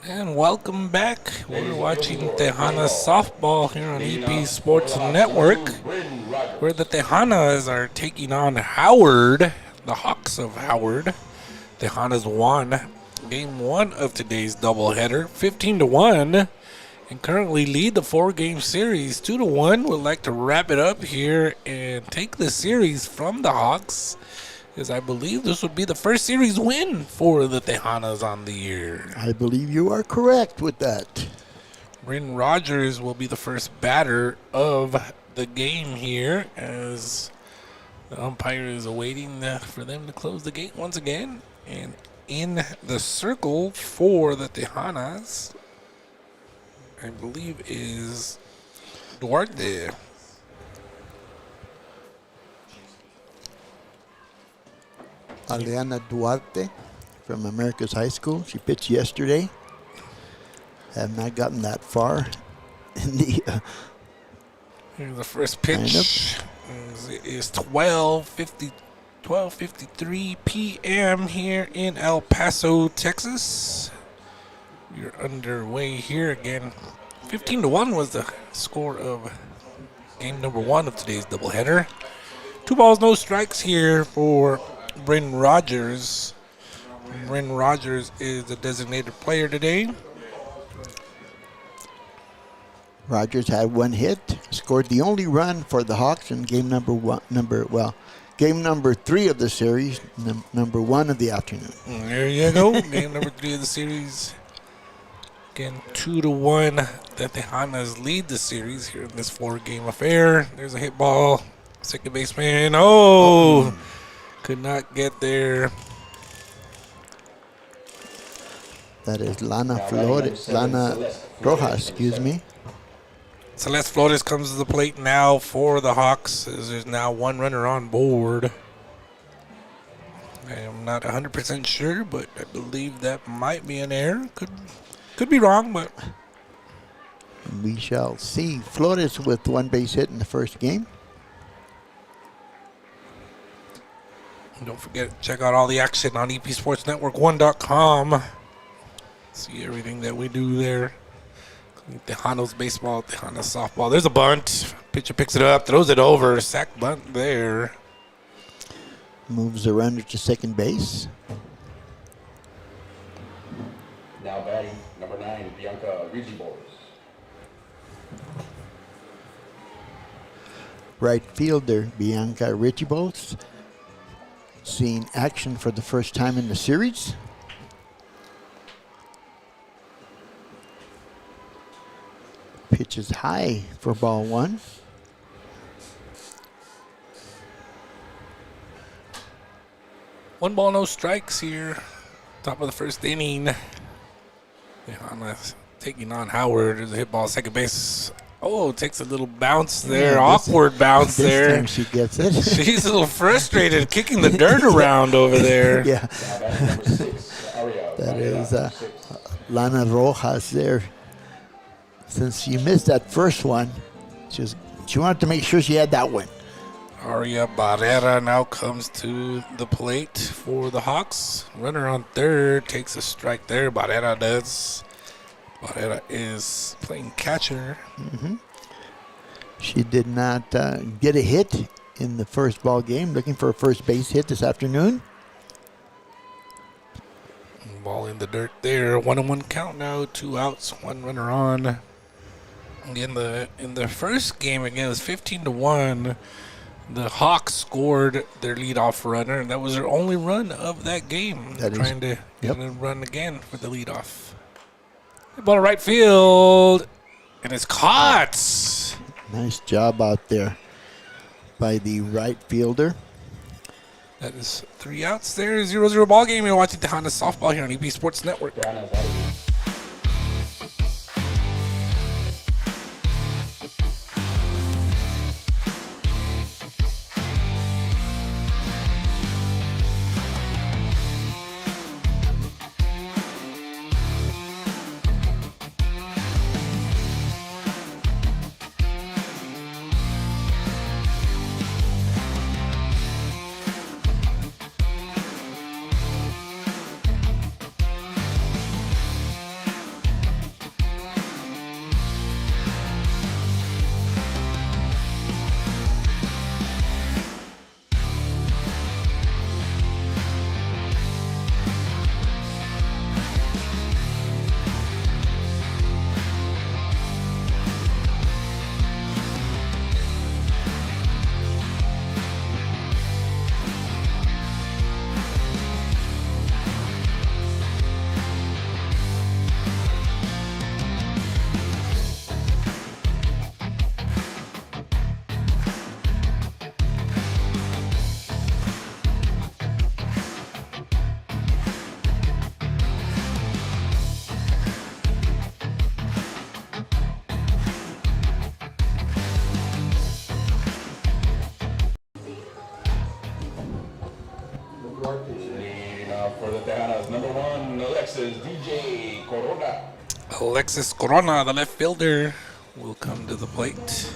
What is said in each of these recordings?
And welcome back. We're watching Tejanas softball here on EP Sports Network, where the Tejanas are taking on Howard, the Hawks of Howard. Tejanas won game one of today's doubleheader, 15-1, and currently lead the four-game series 2-1. Would like to wrap it up here and take the series from the Hawks, as I believe this would be the first series win for the Tejanas on the year. I believe you are correct with that. Bryn Rogers will be the first batter of the game here, as the umpire is awaiting for them to close the gate once again. And in the circle for the Tejanas, I believe, is Duarte. Aliana Duarte from America's High School. She pitched yesterday. Have not gotten that far in the Here's the first pitch. It is 12:53 p.m. here in El Paso, Texas. We're underway here again. 15-1 was the score of game number one of today's doubleheader. 2 balls, no strikes here for Bryn Rogers. Bryn Rogers is the designated player today. Rogers had one hit, scored the only run for the Hawks in game game number 3 of the series, number 1 of the afternoon. There you go. Game number 3 of the series. Again, 2-1. The Tejanas lead the series here in this 4-game affair. There's a hit ball. Second baseman. Could not get there. That is Lana Rojas, excuse me. Celeste Flores comes to the plate now for the Hawks, as there's now one runner on board. I am not 100% sure, but I believe that might be an error. Could be wrong, but We shall see. Flores with one base hit in the first game. don't forget, check out all the action on EPSportsNetwork1.com. See everything that we do there. Tejanos baseball, Tejanos softball. There's a bunt. Pitcher picks it up, throws it over. Sack bunt there. Moves the runner to second base. Now batting, number 9, Bianca Regibors. Right fielder Bianca Richibos, seeing action for the first time in the series. Pitches high for ball 1. One ball, no strikes here. Top of the first inning. Taking on Howard. There's a hit ball, second base. Takes a little bounce there. Awkward bounce there. This time she gets it. She's a little frustrated, kicking the dirt around over there. Yeah. That is Lana Rojas there. Since she missed that first one, she wanted to make sure she had that one. Aria Barrera now comes to the plate for the Hawks. Runner on third, takes a strike there. Barrera does. Barrera is playing catcher. Mm-hmm. She did not get a hit in the first ball game. Looking for a first base hit this afternoon. Ball in the dirt there. 1-1 count now. 2 outs, 1 runner on. In the first game, again, it was 15-1. The Hawks scored their leadoff runner, and that was their only run of that game. Trying to get a run again for the leadoff. Ball to right field, and it's caught. Nice job out there by the right fielder. That is 3 outs there. 0-0 ball game. You're watching Tejanas softball here on EP Sports Network. Leading off for the Tejanas, number 1, Alexis DJ Corona. Alexis Corona, the left fielder, will come to the plate.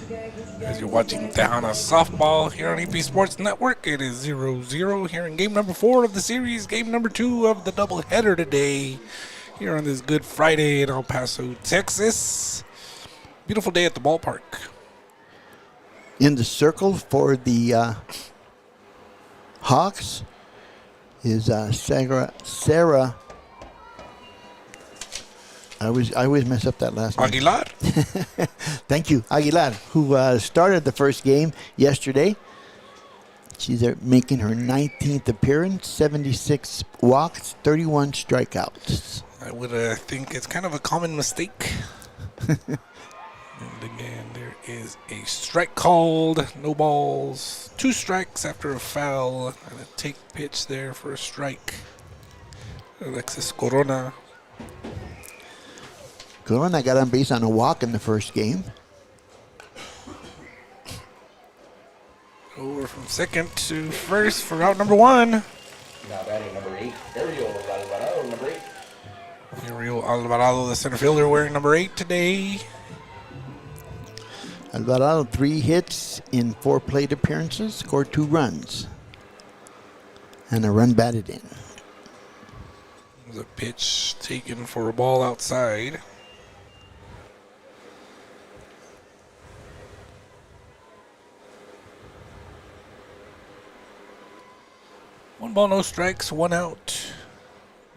As you're watching Tejanas softball here on EP Sports Network, it is 0-0 here in game number 4 of the series, game number 2 of the doubleheader today, here on this Good Friday in El Paso, Texas. Beautiful day at the ballpark. In the circle for the Hawks is Sarah. I always mess up that last name. Aguilar. Thank you, Aguilar, who started the first game yesterday. She's making her 19th appearance, 76 walks, 31 strikeouts. I would think it's kind of a common mistake. And again, there is a strike called. No balls. 2 strikes after a foul. And a take pitch there for a strike. Alexis Corona. Corona got on base on a walk in the first game. Oh, Over from second to first for out number 1. Now batting number 8, Ariel Alvarado, number 8. Ariel Alvarado, the center fielder, wearing number 8 today. Alvarado, 3 hits in 4 plate appearances, scored 2 runs. And a run batted in. The pitch taken for a ball outside. One ball, no strikes, 1 out.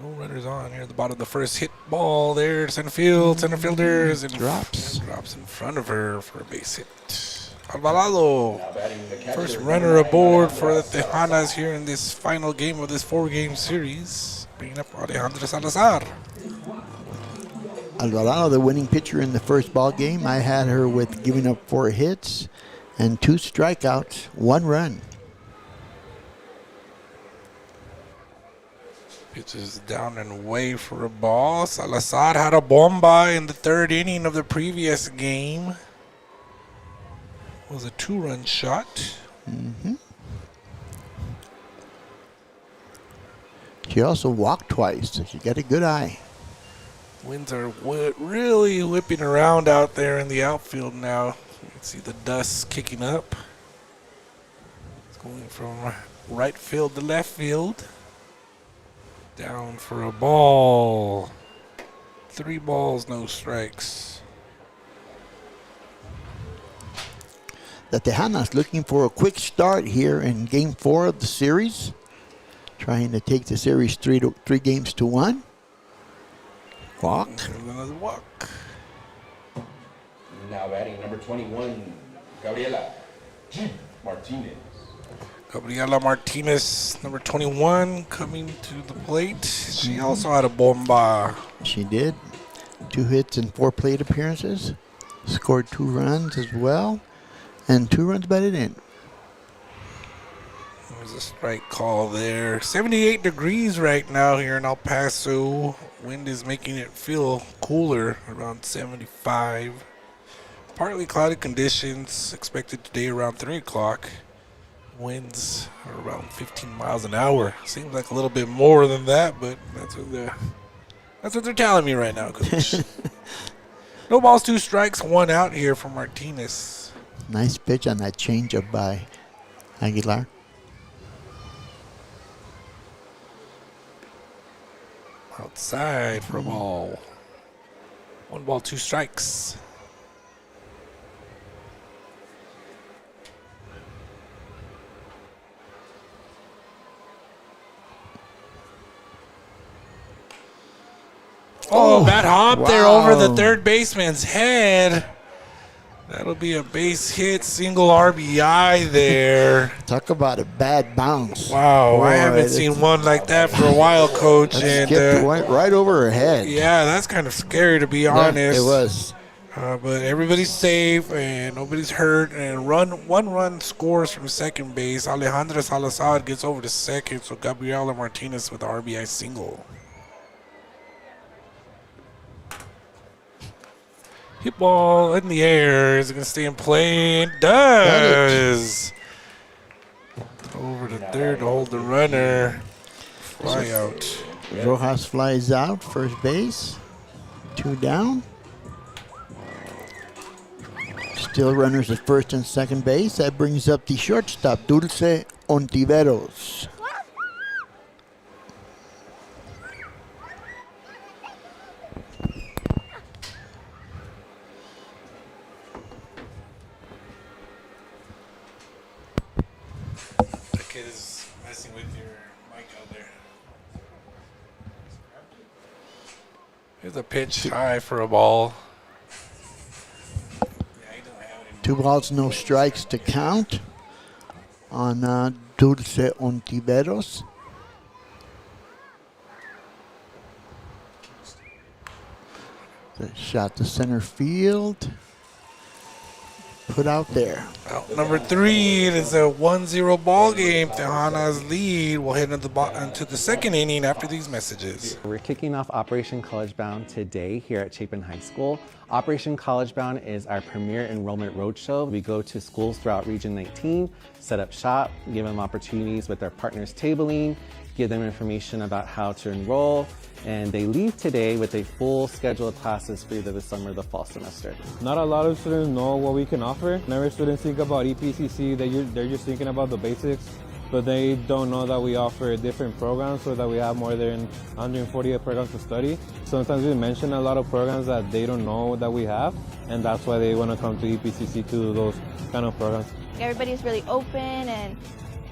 No runners on here at the bottom of the first hit ball there to center field. Center fielder is in Drops in front of her for a base hit. Alvarado, Now batting the catcher, first number runner 9, aboard for the Alejandra Tejanas here in this final game of this 4-game series. Bringing up Alejandra Salazar. Alvarado, the winning pitcher in the first ball game. I had her with giving up 4 hits and 2 strikeouts, 1 run. Pitches down and away for a ball. Salazar had a bomba in the 3rd inning of the previous game. It was a 2-run shot. She also walked twice, so she got a good eye. Winds are really whipping around out there in the outfield now. You can see the dust kicking up. It's going from right field to left field. Down for a ball. 3 balls, no strikes. The Tejanas looking for a quick start here in game 4 of the series. Trying to take the series 3 games to 1. Walk. There's another walk. Now batting number 21, Gabriela G. Martinez. Gabriela Martinez, number 21, coming to the plate. She also had a bomba. She did. 2 hits in 4 plate appearances. Scored 2 runs as well. And 2 runs batted in. There's a strike call there. 78 degrees right now here in El Paso. Wind is making it feel cooler, around 75. Partly cloudy conditions expected today around 3 o'clock. Winds are around 15 miles an hour. Seems like a little bit more than that, but that's what they're telling me right now, Coach. No balls, 2 strikes, 1 out here for Martinez. Nice pitch on that changeup by Aguilar. Outside for a ball. 1 ball, 2 strikes. Oh, bad hop there over the wow. 3rd baseman's head. That'll be a base hit, single RBI there. Talk about a bad bounce. Wow, I Boy, haven't seen one like that for a while, Coach. That And skipped right over her head. yeah, that's kind of scary to be Yeah, honest. it was. But everybody's safe and nobody's hurt. And one run scores from second base. Alejandra Salazar gets over to second, so Gabriela Martinez with the RBI single. Hit ball in the air. Is it going to stay in play? It does. Over to third to hold the runner. Fly out. Rojas flies out, first base. 2 down. Still runners at first and second base. That brings up the shortstop, Dulce Ontiveros. The kid is messing with your mic out there. Here's a pitch high for a ball. 2 balls, no strikes to count on Dulce Ontiveros. The shot to center field. Put out there. Out number 3, it is a 1-0 ball game. Tejanas lead. We'll head into the second inning after these messages. We're kicking off Operation College Bound today here at Chapin High School. Operation College Bound is our premier enrollment roadshow. We go to schools throughout Region 19, set up shop, give them opportunities with their partners tabling, give them information about how to enroll, and they leave today with a full schedule of classes for either the summer or the fall semester. Not a lot of students know what we can offer. Whenever students think about EPCC, they're just thinking about the basics, but they don't know that we offer different programs or that we have more than 148 programs to study. Sometimes we mention a lot of programs that they don't know that we have, and that's why they want to come to EPCC to do those kind of programs. Everybody's really open and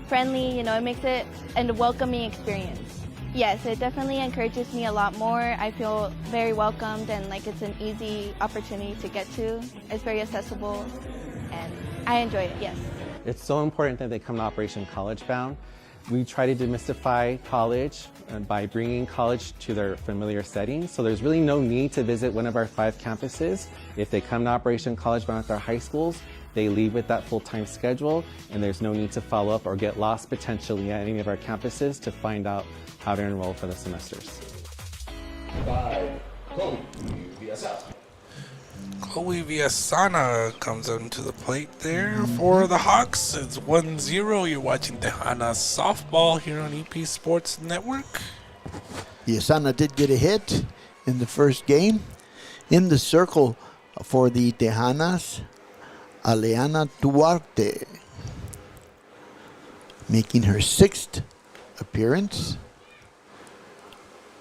friendly, it makes it a welcoming experience. Yes, it definitely encourages me a lot more. I feel very welcomed and like it's an easy opportunity to get to. It's very accessible and I enjoy it, yes. It's so important that they come to Operation College Bound. We try to demystify college by bringing college to their familiar settings. So there's really no need to visit one of our 5 campuses. If they come to Operation College Bound at their high schools, they leave with that full-time schedule, and there's no need to follow up or get lost potentially at any of our campuses to find out how to enroll for the semesters. Chloe Villasana comes onto the plate there for the Hawks. It's 1-0. You're watching Tejanas softball here on EP Sports Network. Yasana did get a hit in the first game. In the circle for the Tejanas, Aleana Duarte, making her 6th appearance.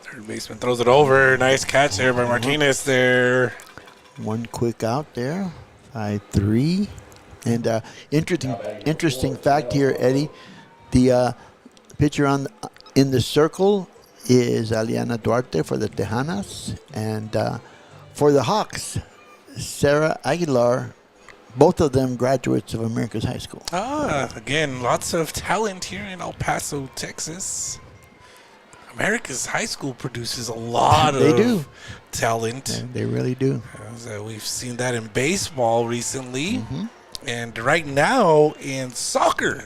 Third baseman throws it over. Nice catch there by Martinez there. One quick out there, 5-3. And interesting fact here, Eddie, the pitcher in the circle is Aleana Duarte for the Tejanas. And for the Hawks, Sarah Aguilar, both of them graduates of America's High School. Again, lots of talent here in El Paso, Texas. America's High School produces a lot of talent. They really do. We've seen that in baseball recently. And right now in soccer,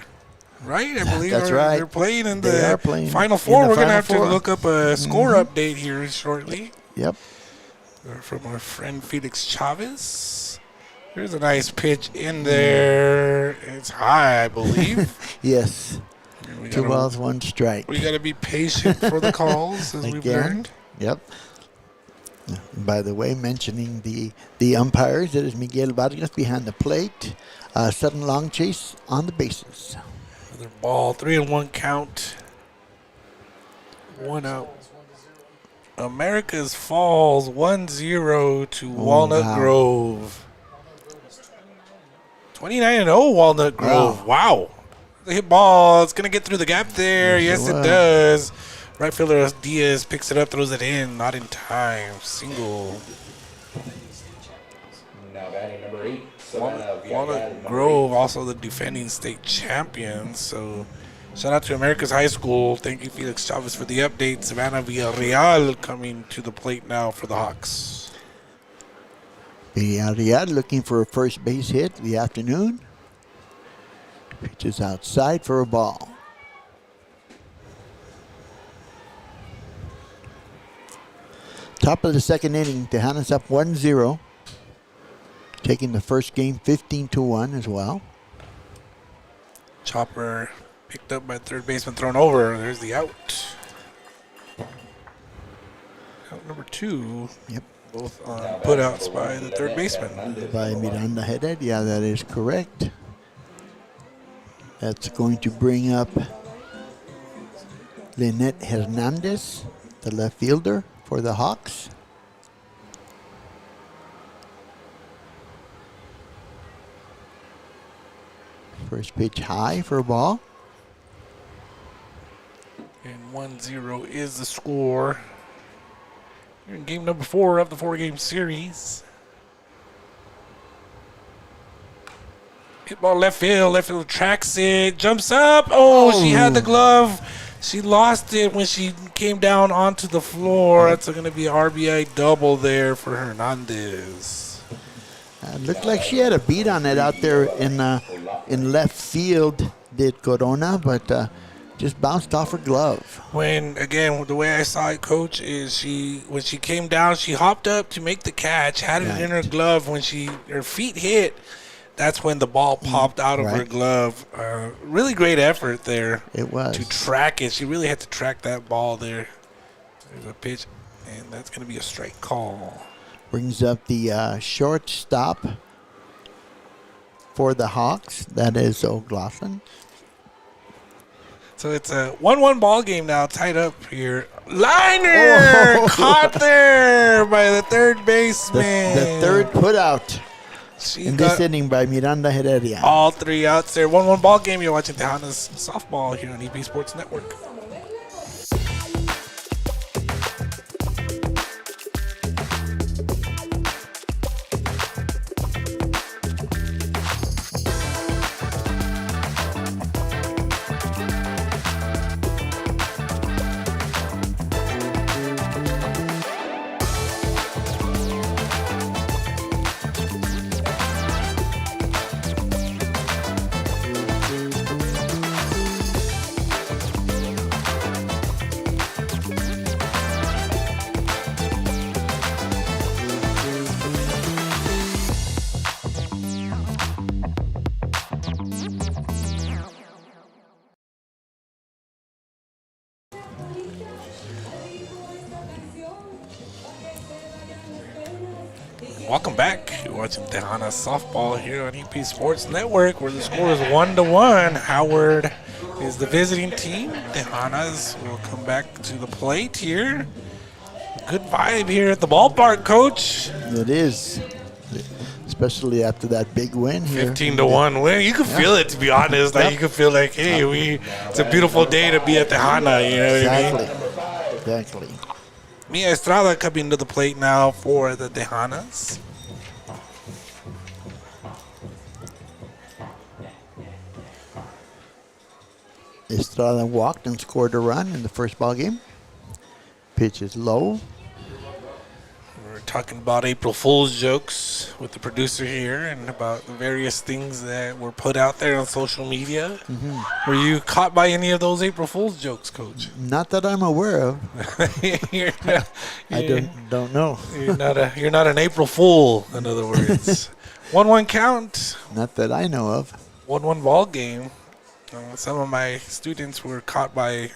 right? I believe that's right. They're playing in They the are playing Final in Four. the We're going to Final have to Four. look up a score update here shortly. Yep. From our friend Felix Chavez. There's a nice pitch in there. It's high, I believe. Yes. 2 balls, 1 strike. We got to be patient for the calls, as we've learned. Yep. By the way, mentioning the umpires, it is Miguel Vargas behind the plate. Sudden long chase on the bases. Another ball, 3-1 count. 1 out. America's Falls 1-0 to Walnut Grove. 29-0 Walnut Grove. Wow. The hit ball. It's going to get through the gap there. Yes, it does. Right fielder Diaz picks it up, throws it in. Not in time. Single. Now batting number 8. Walnut Grove, also the defending state champions. So shout out to America's High School. Thank you, Felix Chavez, for the update. Savannah Villarreal coming to the plate now for the Hawks. Villarreal looking for a first base hit in the afternoon. Pitches outside for a ball. Top of the second inning, Tejanas up 1-0. Taking the first game 15-1 as well. Chopper picked up by third baseman, thrown over. There's the out. Out number 2. Yep. Both on putouts by the third baseman. By Miranda Heredia, that is correct. That's going to bring up Lynette Hernandez, the left fielder for the Hawks. First pitch high for a ball. And 1-0 is the score. Here in game number 4 of the 4-game series. Hit ball left field tracks it, jumps up. Oh, she had the glove. She lost it when she came down onto the floor. That's going to be an RBI double there for Hernandez. Looked like she had a beat on it out there in left field, did Corona, but just bounced off her glove. When, again, the way I saw it, Coach, is when she came down, she hopped up to make the catch, had it in her glove. When her feet hit, that's when the ball popped out of her glove. Really great effort there. It was. To track it. She really had to track that ball there. There's a pitch, and that's going to be a strike call. Brings up the shortstop for the Hawks. That is O'Glaughlin. So it's a 1-1 ball game now, tied up here. Liner caught there by the third baseman. The third put out She in got this inning by Miranda Heredia. all 3 outs there. 1-1 ball game. You're watching Tejanas softball here on EP Sports Network. Welcome back. You're watching Tejanas softball here on EP Sports Network, where the score is 1-1. Howard is the visiting team. Tejanas will come back to the plate here. Good vibe here at the ballpark, Coach. It is, especially after that big win here. 15-1 win. You can feel it, to be honest. Like you can feel like, hey, it's a beautiful day to be at Tejana. You know what I mean? Exactly. Mia Estrada coming to the plate now for the Tejanas. Estrada walked and scored a run in the first ball game. Pitch is low. We're talking about April Fool's jokes with the producer here and about the various things that were put out there on social media. Were you caught by any of those April Fool's jokes, Coach? Not that I'm aware of. I don't know. You're not an April Fool, in other words. 1-1 count. Not that I know of. 1-1 ball game. Some of my students were caught by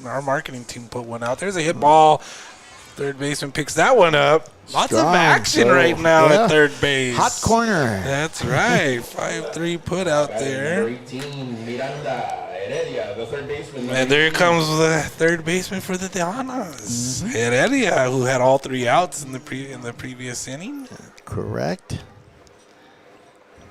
our marketing team put one out. There's a hit ball. Third baseman picks that one up. Lots of action right now at third base. Hot corner. That's right. 5-3 put out there. Number 18, Miranda Heredia, the third baseman. And there comes the third baseman for the Tejanas. Heredia, who had all 3 outs in the previous inning. Correct.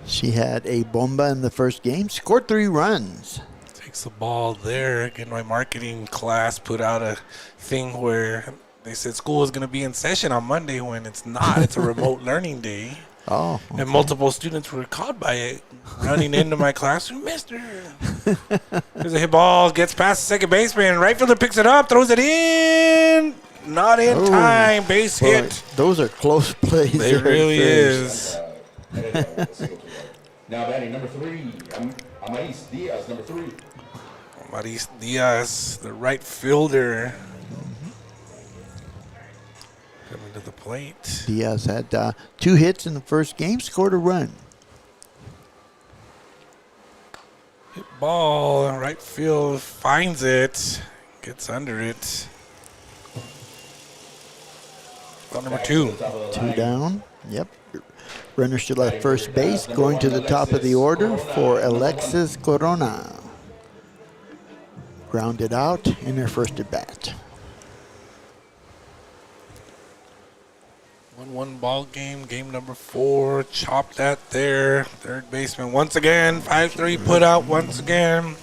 She had a bomba in the first game, scored 3 runs. Takes the ball there. Again, my marketing class put out a thing where they said school is going to be in session on Monday when it's not. It's a remote learning day. Oh. Okay. And multiple students were caught by it, running into my classroom. Mister, there's a hit ball, gets past the second baseman. Right fielder picks it up, throws it in. Not in time. Base hit. Those are close plays. It really is. Now batting number 3, Amaris Diaz, number 3. Maris Diaz, the right fielder. Coming to the plate. Diaz had 2 hits in the first game, scored a run. Hit ball, right field finds it, gets under it. Ball number 2. 2 down. Yep. Runner still at first base. Going to the top of the order for Alexis Corona. Grounded out in her first at bat. 1-1 ball game. Game number 4. Chopped at there. Third baseman once again. 5-3 put out once again.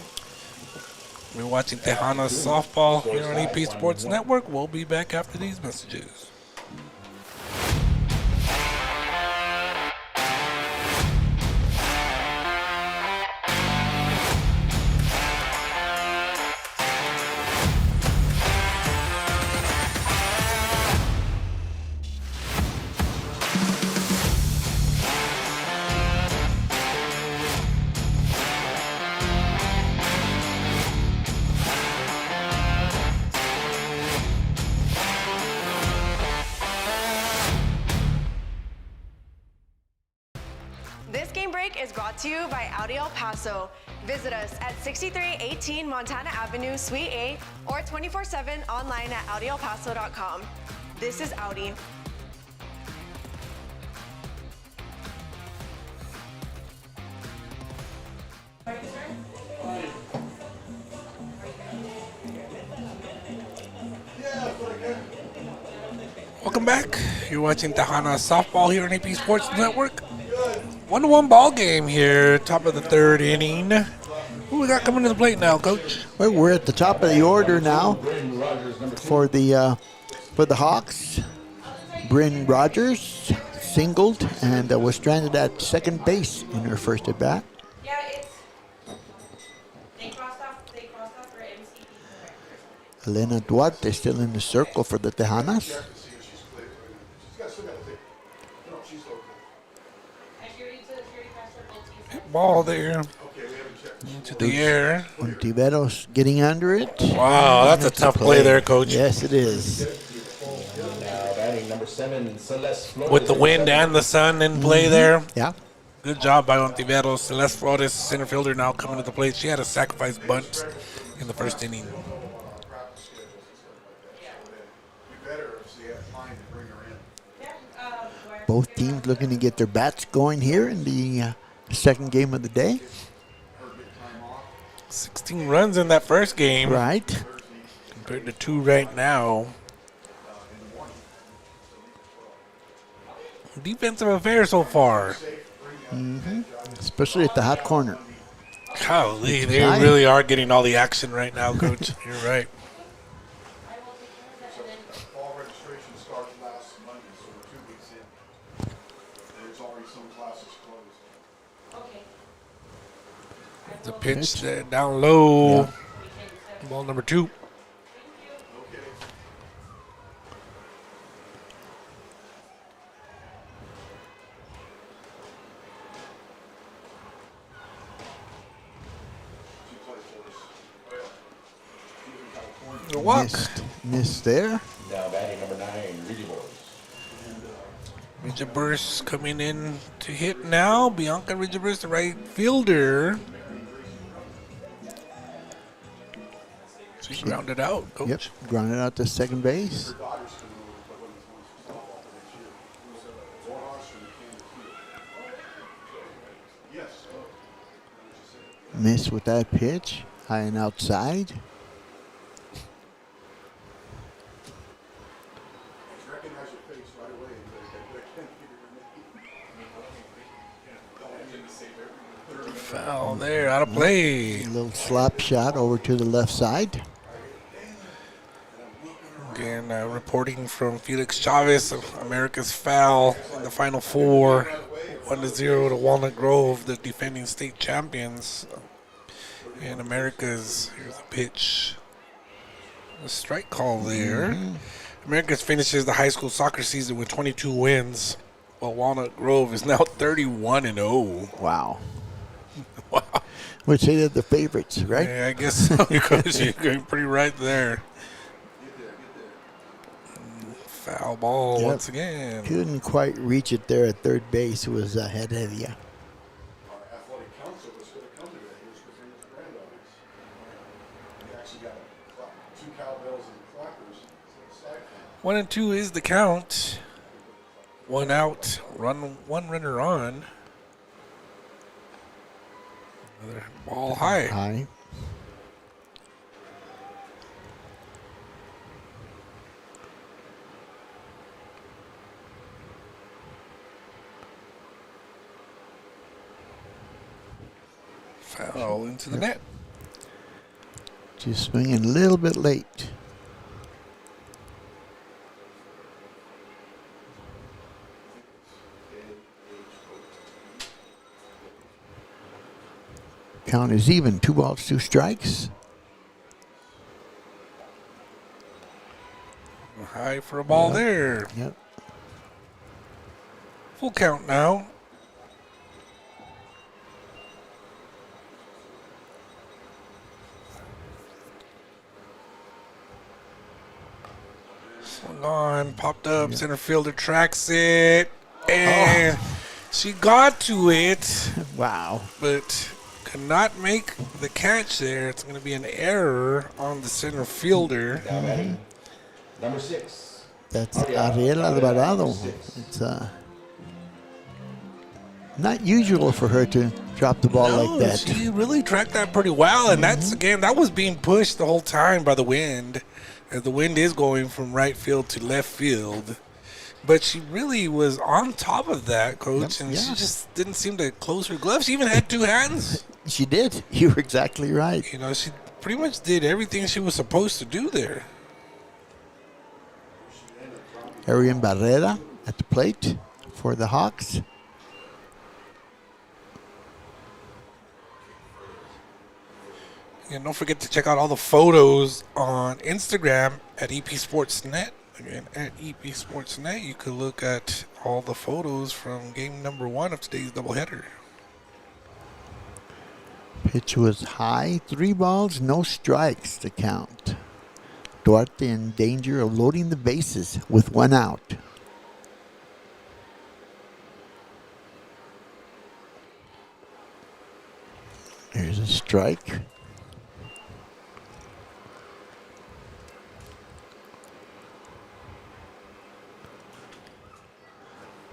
We're watching Tejanas softball here on EP Sports Network. We'll be back after these messages. This game break is brought to you by Audi El Paso. Visit us at 6318 Montana Avenue, Suite A, or 24/7 online at AudiElPaso.com. This is Audi. Welcome back. You're watching Tejanas softball here on AP Sports Network. 1-1 ball game here, top of the third inning. Who we got coming to the plate now, Coach? Well, we're at the top of the order now for the Hawks. Bryn Rogers singled and was stranded at second base in her first at bat. Yeah, they crossed off for MCP. Elena Duarte still in the circle for the Tejanas. Ball there. Into the air. Ontiveros getting under it. Wow, that's a tough play there, Coach. Yes, it is. Now batting number 7, Celeste Flores. With the wind and the sun in play there. Yeah. Good job by Ontiveros. Celeste Flores, center fielder, now coming to the plate. She had a sacrifice bunt in the first inning. Both teams looking to get their bats going here in the second game of the day. 16 runs in that first game. Right. Compared to 2 right now. Defensive affair so far. Especially at the hot corner. Golly, they really are getting all the action right now, Coach. You're right. Fall registration starts last Monday, so we're 2 weeks in. There's already some classes closed. The pitch there down low. Yeah. Ball number 2. The walk. Missed there. Now batting number 9, Ridgeborg. Ridgeburst coming in to hit now. Bianca Ridgeburst, the right fielder. She grounded out, Coach. Yep. Grounded out to second base. Missed with that pitch. High and outside. Recognize your face right away. Foul there, out of play. A little slap shot over to the left side. Again, reporting from Felix Chavez, America's foul in the final 4. 1-0 to Walnut Grove, the defending state champions. And America's, here's the pitch. A strike call there. America's finishes the high school soccer season with 22 wins, while Walnut Grove is now 31-0. Wow. Wow. Would say they're the favorites, right? Yeah, I guess so, because you're going pretty right there. Foul ball Yep. once again. Couldn't quite reach it there at third base. It was ahead of you. Our athletic council was going to come today. He was going to bring his granddaughters. He actually got 2 cowbells and clappers. 1 and 2 is the count. 1 out, one runner on. Another ball high. High. Foul into the net. She's swinging a little bit late. Count is even. 2 balls, 2 strikes. High for a ball there. Yep. Full count now. Swung on, popped up, center fielder tracks it, and she got to it, Wow. but could not make the catch there. It's going to be an error on the center fielder. Now batting, number 6. That's Ariel Alvarado. It's not usual for her to drop the ball like that. She really tracked that pretty well, and that's, again, that was being pushed the whole time by the wind, as the wind is going from right field to left field. But she really was on top of that, Coach, and she just didn't seem to close her gloves. She even had 2 hands. She did. You were exactly right. You know, she pretty much did everything she was supposed to do there. Ariel Barrera at the plate for the Hawks. And don't forget to check out all the photos on Instagram at EP Sportsnet. Again, at EP Sportsnet, you could look at all the photos from game number 1 of today's doubleheader. Pitch was high. 3 balls, no strikes to count. Duarte in danger of loading the bases with 1 out. There's a strike.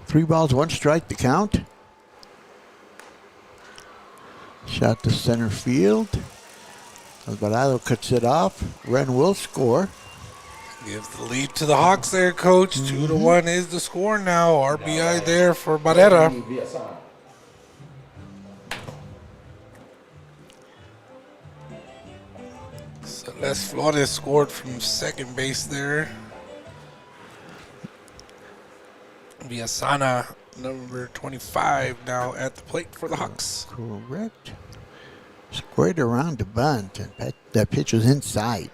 Three balls, 1 strike to count. Shot to center field. Alvarado cuts it off. Run will score. Gives the lead to the Hawks there, Coach. 2-1 is the score now. RBI there for Barrera. Celeste Flores scored from second base there. Villasana, number 25, now at the plate for the Hawks. Correct. Squared around the bunt, and that pitch was inside.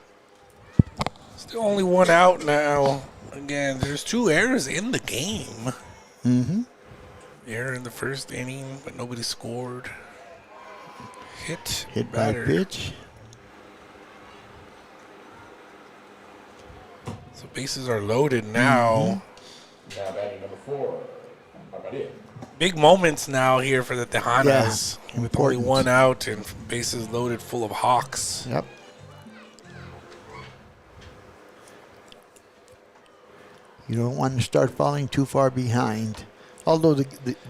Still only 1 out now. Again, there's 2 errors in the game. Mm-hmm. Error in the first inning, but nobody scored. Hit by batter. pitch. So bases are loaded now. Now batting number 4, Armadillo. Big moments now here for the Tejanas, Yeah, with only important. 1 out and bases loaded full of Hawks. Yep. You don't want to start falling too far behind. Although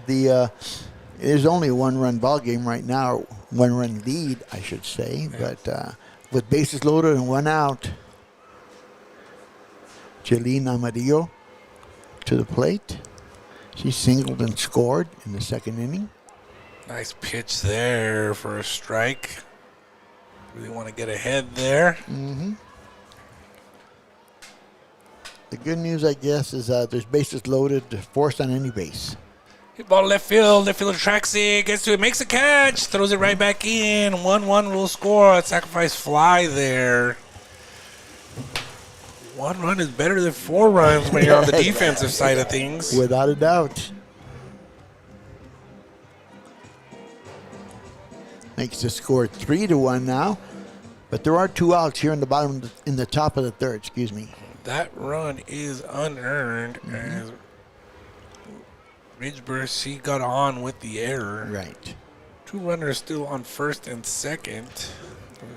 there's only a 1-run ball game right now, 1-run lead, I should say. Yeah. But with bases loaded and 1 out, Jeline Amarillo to the plate. She singled and scored in the 2nd inning. Nice pitch there for a strike. Really want to get ahead there. Mm-hmm. The good news, I guess, is there's bases loaded, forced on any base. Hit ball left field. Left fielder tracks it, gets to it, makes a catch, throws it right back in. 1-1 will score. A sacrifice fly there. 1 run is better than 4 runs when you're on the defensive side of things. Without a doubt. Makes the score 3-1 now. But there are 2 outs here in the bottom, in the top of the 3rd, excuse me. That run is unearned as Ridgeburst, she got on with the error. Right. 2 runners still on first and second.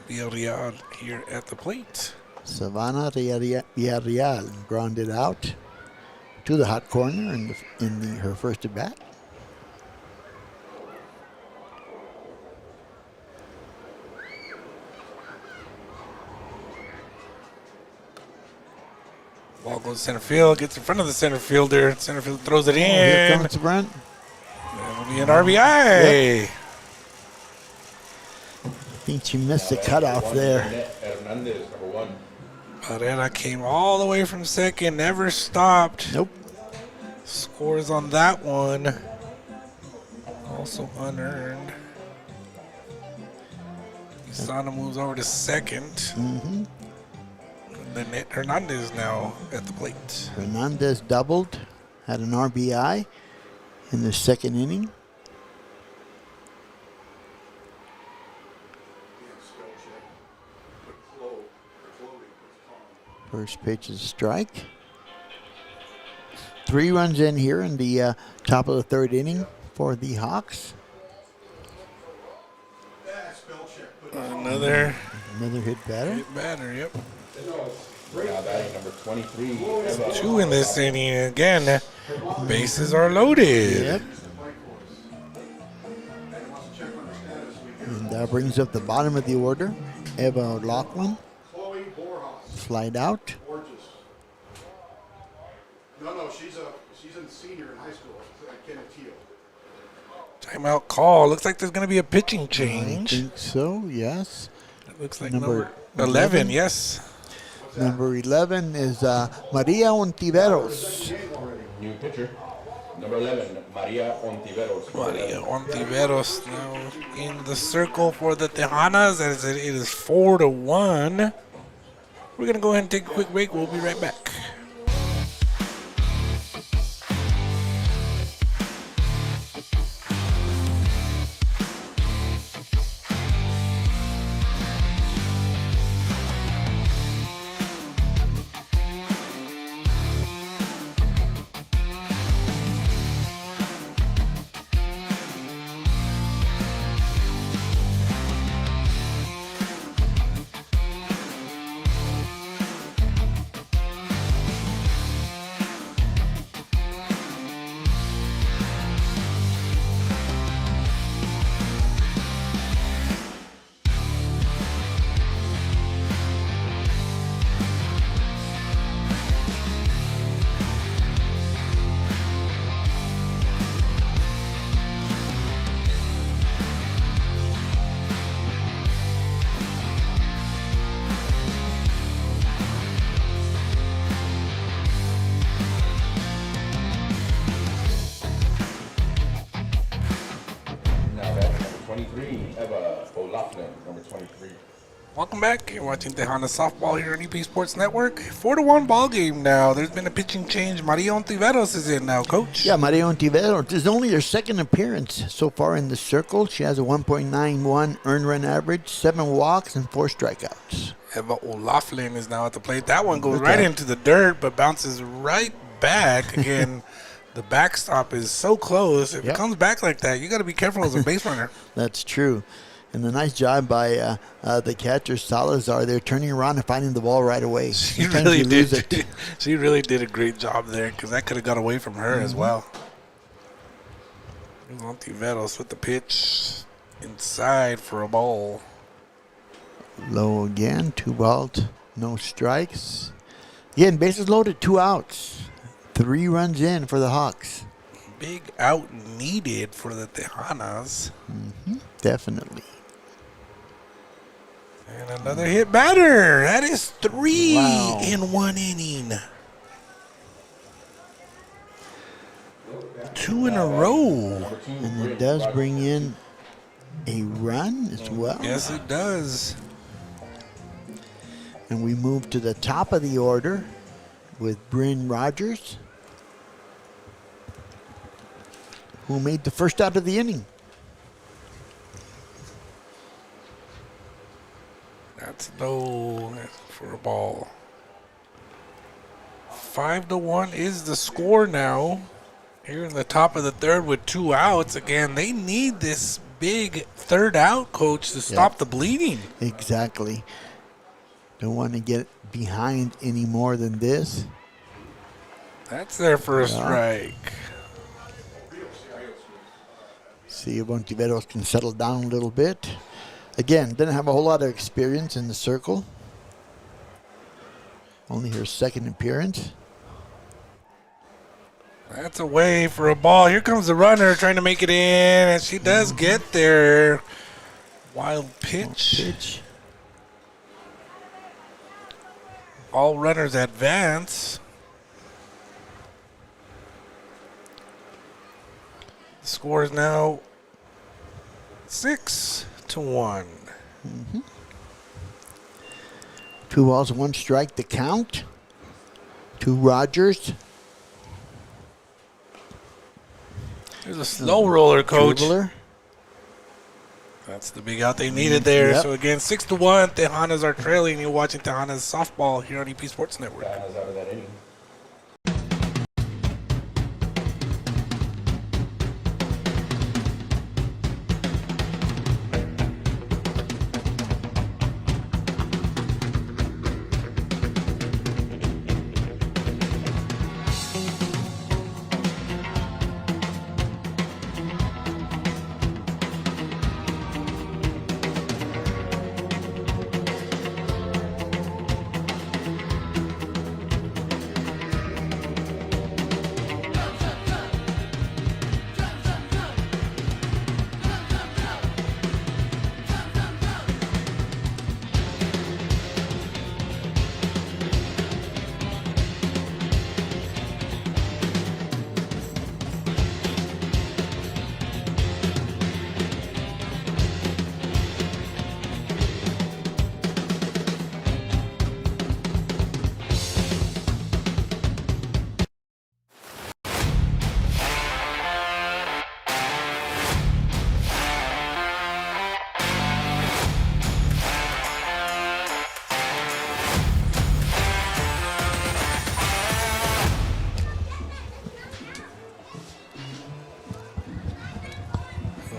Villarreal here at the plate. Savannah Villarreal grounded out to the hot corner in her first at bat. Ball goes center field, gets in front of the center fielder. Center field throws it Here in. comes the run. That'll be an RBI. Yep. I think she missed the cutoff there. Hernandez, number 1. Barrera came all the way from second, never stopped. Nope. Scores on that one. Also unearned. Isana moves over to second. Mm-hmm. Then Hernandez now at the plate. Hernandez doubled, had an RBI in the second inning. First pitch is a strike. 3 runs in here in the top of the third inning for the Hawks. Another hit batter. hit batter, yep. Now batting number 23, Eva. 2 in this inning. Again, bases are loaded. Yep. And that brings up the bottom of the order. Eva O'Loughlin. Chloe Borjas. Slide out. Gorgeous. No, she's a senior in high school at Kenneth Teal. Timeout call. Looks like there's going to be a pitching I change. think so, yes. It looks like Number number 11, yes. Number 11 is Maria Ontiveros. New pitcher. Number 11, Maria Ontiveros. Maria Ontiveros now in the circle for the Tejanas as it is 4-1. We're going to go ahead and take a quick break. We'll be right back. Now batting number 23, Eva O'Loughlin, number 23. Welcome back. You're watching Tejana Softball here on EP Sports Network. 4-1 ball game now. There's been a pitching change. Maria Ontiveros is in now, Coach. Yeah, Maria Ontiveros. This is only her second appearance so far in the circle. She has a 1.91 earned run average, 7 walks, and 4 strikeouts. Eva O'Loughlin is now at the plate. That one goes Look right at- into the dirt, but bounces right back. Again, the backstop is so close. If Yep. it comes back like that, you got to be careful as a base runner. That's true. And a nice job by the catcher, Salazar. They're turning around and finding the ball right away. She Sometimes really you lose did. it. She really did a great job there because that could have got away from her as well. Ontiveros with the pitch inside for a ball. Low again, 2 balls, no strikes. Again, bases loaded, 2 outs. 3 runs in for the Hawks. Big out needed for the Tejanas. Definitely. And another hit batter. That is 3 Wow. in 1 inning. 2 in a row. And it does bring in a run as well. Yes, it does. And we move to the top of the order with Bryn Rogers, who made the first out of the inning. That's low for a ball. 5-1 is the score now. Here in the top of the third with 2 outs. Again, they need this big third out, Coach, to stop the bleeding. Exactly. Don't want to get behind any more than this. That's their first strike. See if Ontiveros can settle down a little bit. Again, didn't have a whole lot of experience in the circle. Only her second appearance. That's away for a ball. Here comes the runner trying to make it in, and she does get there. Wild pitch. All runners advance. The score is now 6-1. 2 balls, 1 strike to count. 2 Rogers. There's a slow roller, coach. Dribbler. That's the big out they needed there. Yep. So again, 6-1. Tejanas are trailing. You're watching Tejanas softball here on EP Sports Network. Tejanas out of that inning.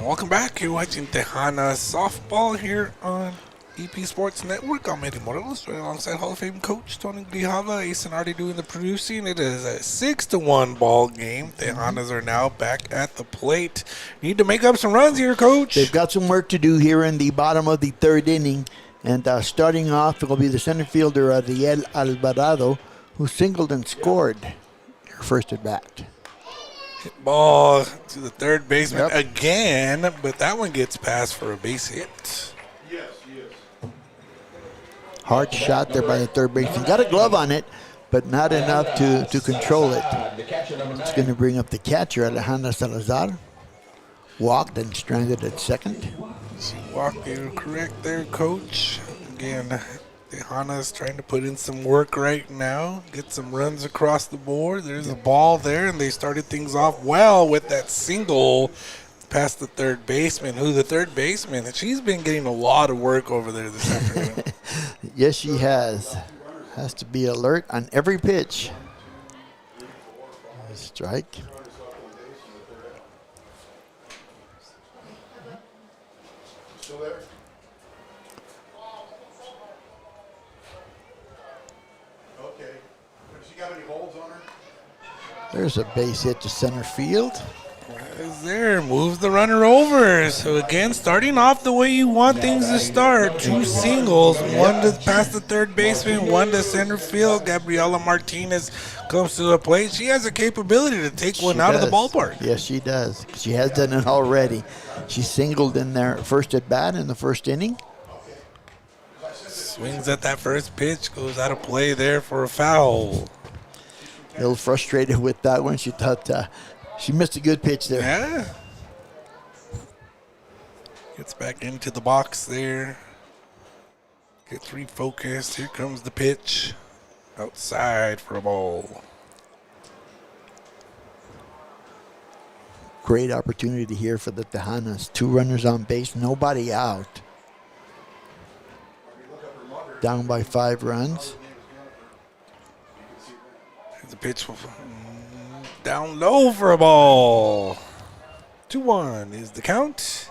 Welcome back. You're watching Tejanas softball here on EP Sports Network. I'm Eddie Morelos, right alongside Hall of Fame coach Tony Grijalva. Ace and Artie doing the producing. It is a 6-1 ball game. Tejanas are now back at the plate. Need to make up some runs here, coach. They've got some work to do here in the bottom of the 3rd inning. And starting off, it will be the center fielder, Ariel Alvarado, who singled and scored her first at bat. Hit ball to the third baseman again, but that one gets passed for a base hit. Yes. Hard shot there by the third baseman. Got a glove on it, but not enough to control it. It's going to bring up the catcher, Alejandra Salazar. Walked and stranded at second. She walked, you're correct there, coach. Again, Tejanas trying to put in some work right now, get some runs across the board. There's a ball there, and they started things off well with that single past the third baseman. The third baseman? She's been getting a lot of work over there this afternoon. Yes, she has. Has to be alert on every pitch. Strike. Still there? Okay. Has she got any holds on her? There's a base hit to center field. Is there, moves the runner over. So again, starting off the way you want things to start. 2 singles, one to past the third baseman, one to center field. Gabriela Martinez comes to the plate. She has the capability to take one out of the ballpark. Yes, she does. She has done it already. She singled in there first at bat in the first inning. Swings at that first pitch, goes out of play there for a foul. A little frustrated with that one. She thought she missed a good pitch there. Yeah. Gets back into the box there. Gets refocused. Here comes the pitch. Outside for a ball. Great opportunity here for the Tejanas. 2 runners on base, nobody out. Down by 5 runs. The pitch down low for a ball. 2-1 is the count.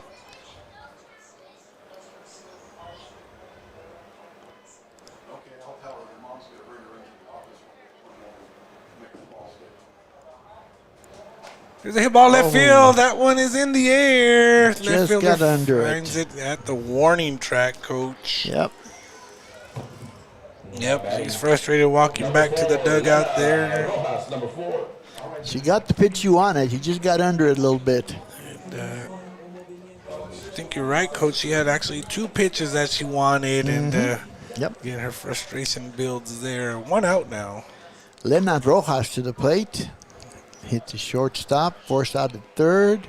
There's a hit ball left field. That one is in the air. Left Just fielder got under finds it. it at the warning track, Coach. Yep. Yep, he's frustrated walking back to the dugout there. Number 4. She got the pitch you wanted. You just got under it a little bit. I think you're right, Coach. She had actually 2 pitches that she wanted, and Yep. again, her frustration builds there. 1 out now. Lena Rojas to the plate. Hit the shortstop. Force out at third.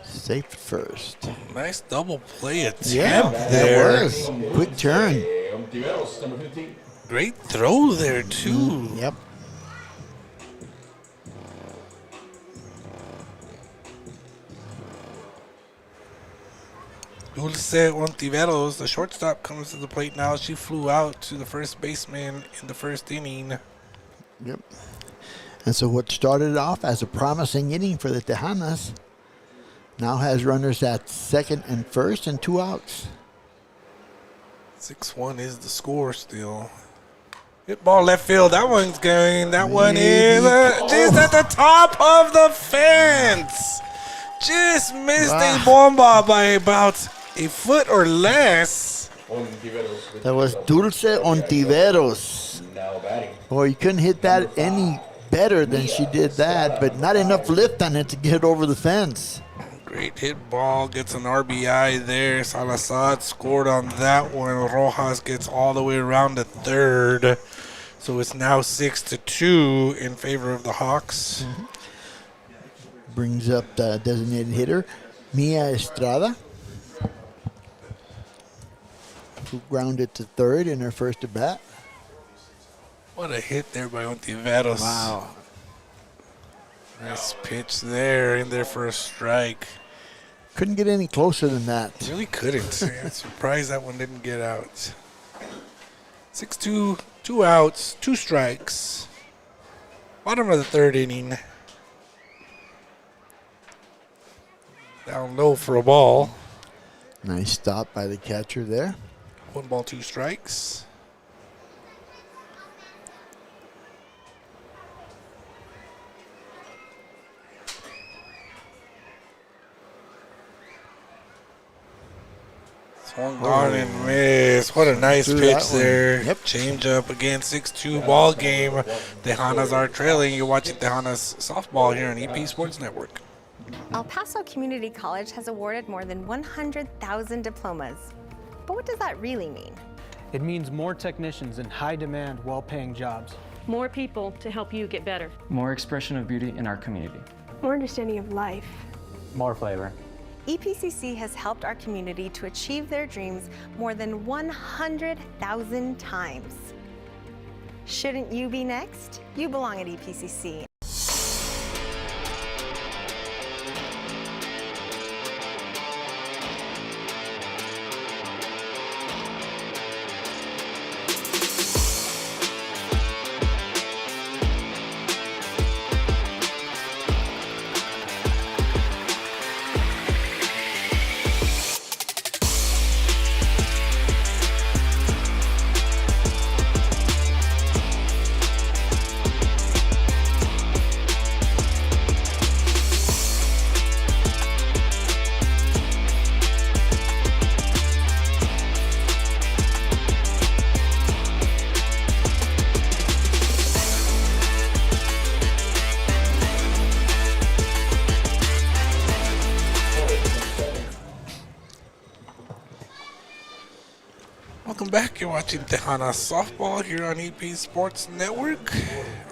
Safe at first. Nice double play attempt Yeah, there. that was. Quick turn. Ontiveros, number 15. Great throw there, too. Yep. Dulce Ontiveros, the shortstop, comes to the plate now. She flew out to the first baseman in the first inning. Yep. And so what started off as a promising inning for the Tejanas now has runners at second and first and 2 outs. 6-1 is the score still. Hit ball left field. That one's going. That one is just at the top of the fence. Just missed a bomba by about a foot or less. Ontiveros with That was Dulce Ontiveros. now batting. Boy, you couldn't hit that any better than she did that, but not enough lift on it to get over the fence. Great hit ball. Gets an RBI there. Salazar scored on that one. Rojas gets all the way around to third. So it's now 6-2 in favor of the Hawks. Brings up the designated hitter, Mia Estrada, who grounded to third in her first at bat. What a hit there by Ontiveros. Wow. Nice pitch there, in there for a strike. Couldn't get any closer than that. Really couldn't. I'm surprised that one didn't get out. 6-2, 2 outs, 2 strikes. Bottom of the third inning. Down low for a ball. Nice stop by the catcher there. 1 ball, 2 strikes. Swung on and missed. What a nice Threw pitch that one. there. Yep. Change up again, 6-2 ball game. Tejanas are trailing. You're watching Tejanas softball here on EP Sports Network. El Paso Community College has awarded more than 100,000 diplomas. But what does that really mean? It means more technicians in high-demand, well-paying jobs. More people to help you get better. More expression of beauty in our community. More understanding of life. More flavor. EPCC has helped our community to achieve their dreams more than 100,000 times. Shouldn't you be next? You belong at EPCC. Welcome back. You're watching Tejanas softball here on EP Sports Network.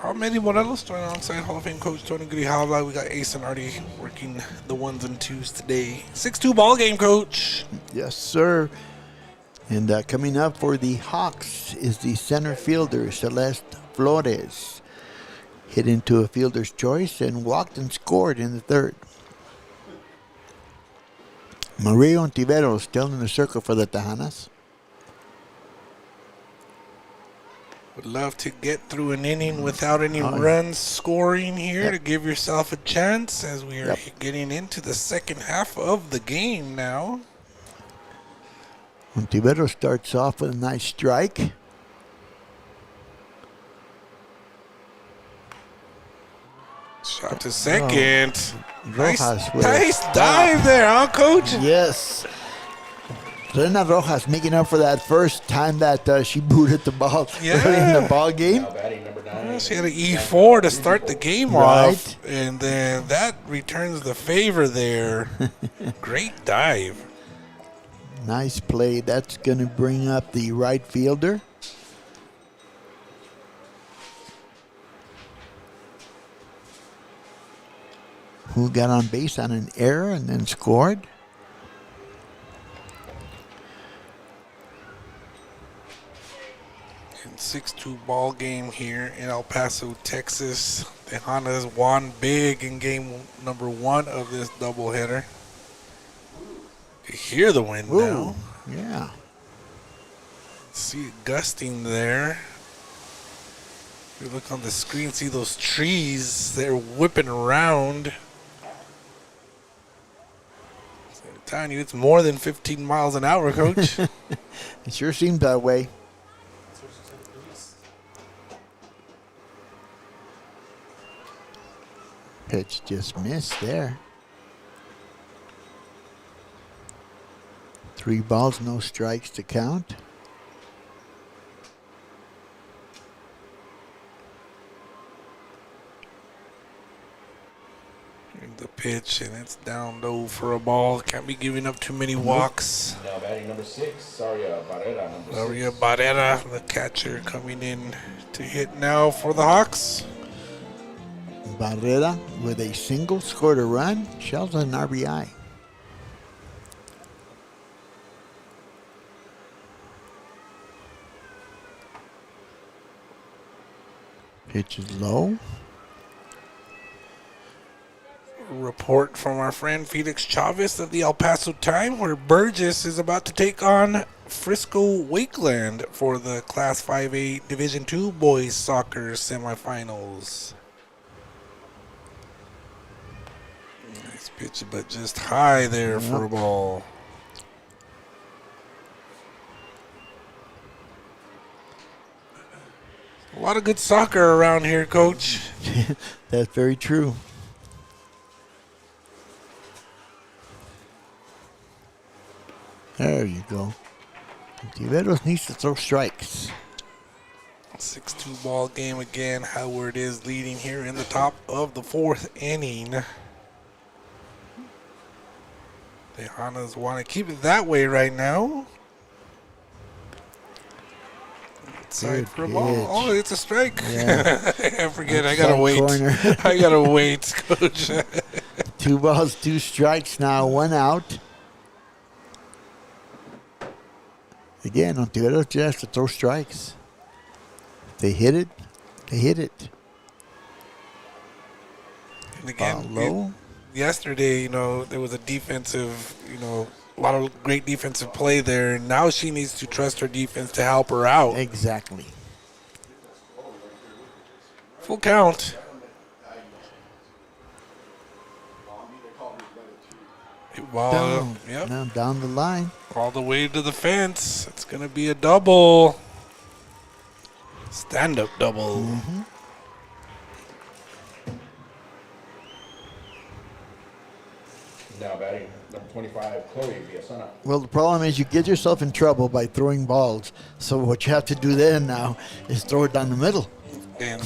I'm Eddie Morelos, joined alongside Hall of Fame coach Tony Grijalva. We got Ace and Artie working the 1s and 2s today. 6-2 ball game, Coach. Yes, sir. And coming up for the Hawks is the center fielder, Celeste Flores. Hit into a fielder's choice and walked and scored in the third. Maria Ontiveros still in the circle for the Tejanas. Would love to get through an inning without any runs scoring here to give yourself a chance as we are getting into the second half of the game now. Ontiveros starts off with a nice strike. Shot to second. Rojas with Nice dive there, huh, Coach? Yes. Rena Rojas making up for that first time that she booted the ball early in the ball game. She had an E4 to start the game Right. off, and then that returns the favor there. Great dive. Nice play. That's going to bring up the right fielder. Who got on base on an error and then scored. In 6-2 ball game here in El Paso, Texas. Tejanas won big in game number 1 of this doubleheader. You hear the wind now. Yeah. See it gusting there. If you look on the screen, see those trees, they're whipping around. I'm telling you, it's more than 15 miles an hour, Coach. It sure seemed that way. Pitch just missed there. 3 balls, no strikes to count. The pitch, and it's down low for a ball. Can't be giving up too many walks. Now batting number 6, Saria Barrera, number 6. Maria Barrera, the catcher, coming in to hit now for the Hawks. Barrera with a single scored a run. Shells an RBI. Pitch is low. Report from our friend Felix Chavez of the El Paso Time, where Burgess is about to take on Frisco Wakeland for the Class 5A Division II boys soccer semifinals. Nice pitch, but just high there for a ball. A lot of good soccer around here, Coach. That's very true. There you go. Tiveros needs to throw strikes. 6-2 ball game again. Howard is leading here in the top of the 4th inning. Tejanas want to keep it that way right now. Side for a ball. Oh, it's a strike. Yeah. I forget. I gotta wait. I gotta wait, Coach. 2 balls, 2 strikes now, 1 out. Again, Ontiveros just has to throw strikes. They hit it. They hit it. And again, low. Yesterday, there was a defensive, a lot of great defensive play there. And now she needs to trust her defense to help her out. Exactly. Full count. Down. Yep. Now down the line. All the way to the fence. It's going to be a double. Stand-up double. Mm-hmm. Now batting number 25, Chloe Villasana. Well, the problem is you get yourself in trouble by throwing balls. So what you have to do then now is throw it down the middle. And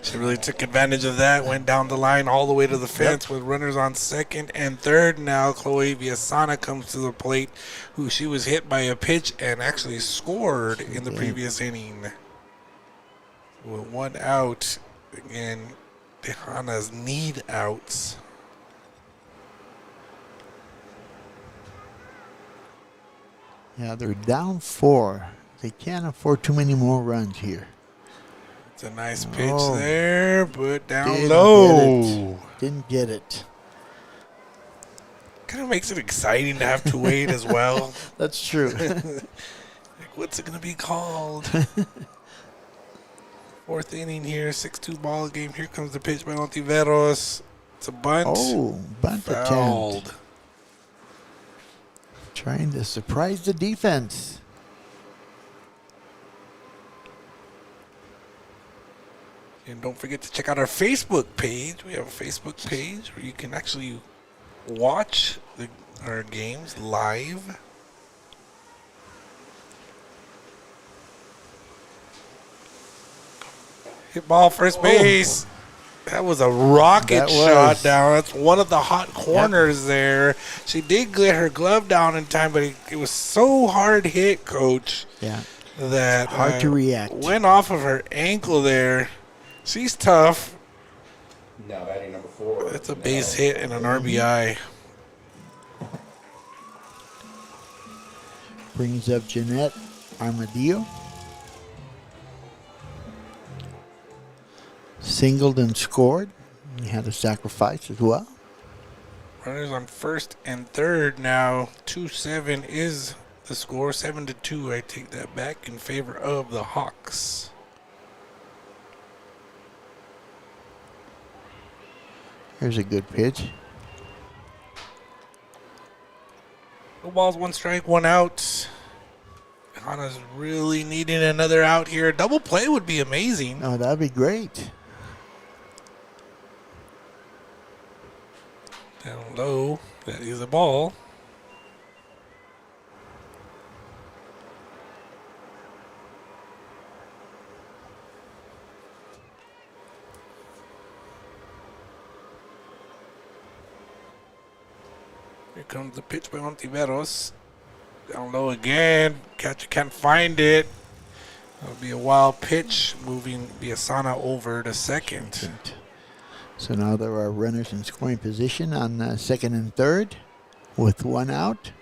she really took advantage of that, went down the line all the way to the fence with runners on 2nd and 3rd. Now Chloe Villasana comes to the plate, who she was hit by a pitch and actually scored in the previous inning. With 1 out, again, Tejanas need outs. Yeah, they're down 4. They can't afford too many more runs here. It's a nice pitch there, but down Didn't low. Didn't get it. Kind of makes it exciting to have to wait as well. That's true. Like, what's it going to be called? 4th inning here, 6-2 ball game. Here comes the pitch by Ontiveros. It's a bunt. Oh, bunt Fouled. attempt. Trying to surprise the defense. And don't forget to check out our Facebook page. We have a Facebook page where you can actually watch our games live. Hit ball first base. That was a rocket shot down. That's one of the hot corners there. She did get her glove down in time, but it was so hard hit, Coach. Yeah. That hard to react. Went off of her ankle there. She's tough. Now batting number 4. That's a base hit and an RBI. Brings up Jeanette Armadillo. Singled and scored. He had a sacrifice as well. Runners on first and third now. 2-7 is the score. 7-2. I take that back in favor of the Hawks. Here's a good pitch. No balls, 1 strike, 1 out. Hana's really needing another out here. A double play would be amazing. Oh, that'd be great. Down low. That is a ball. Here comes the pitch by Ontiveros. Down low again. Catcher can't find it. That'll be a wild pitch, moving Biasana over to second. So now there are runners in scoring position on second and third with 1 out.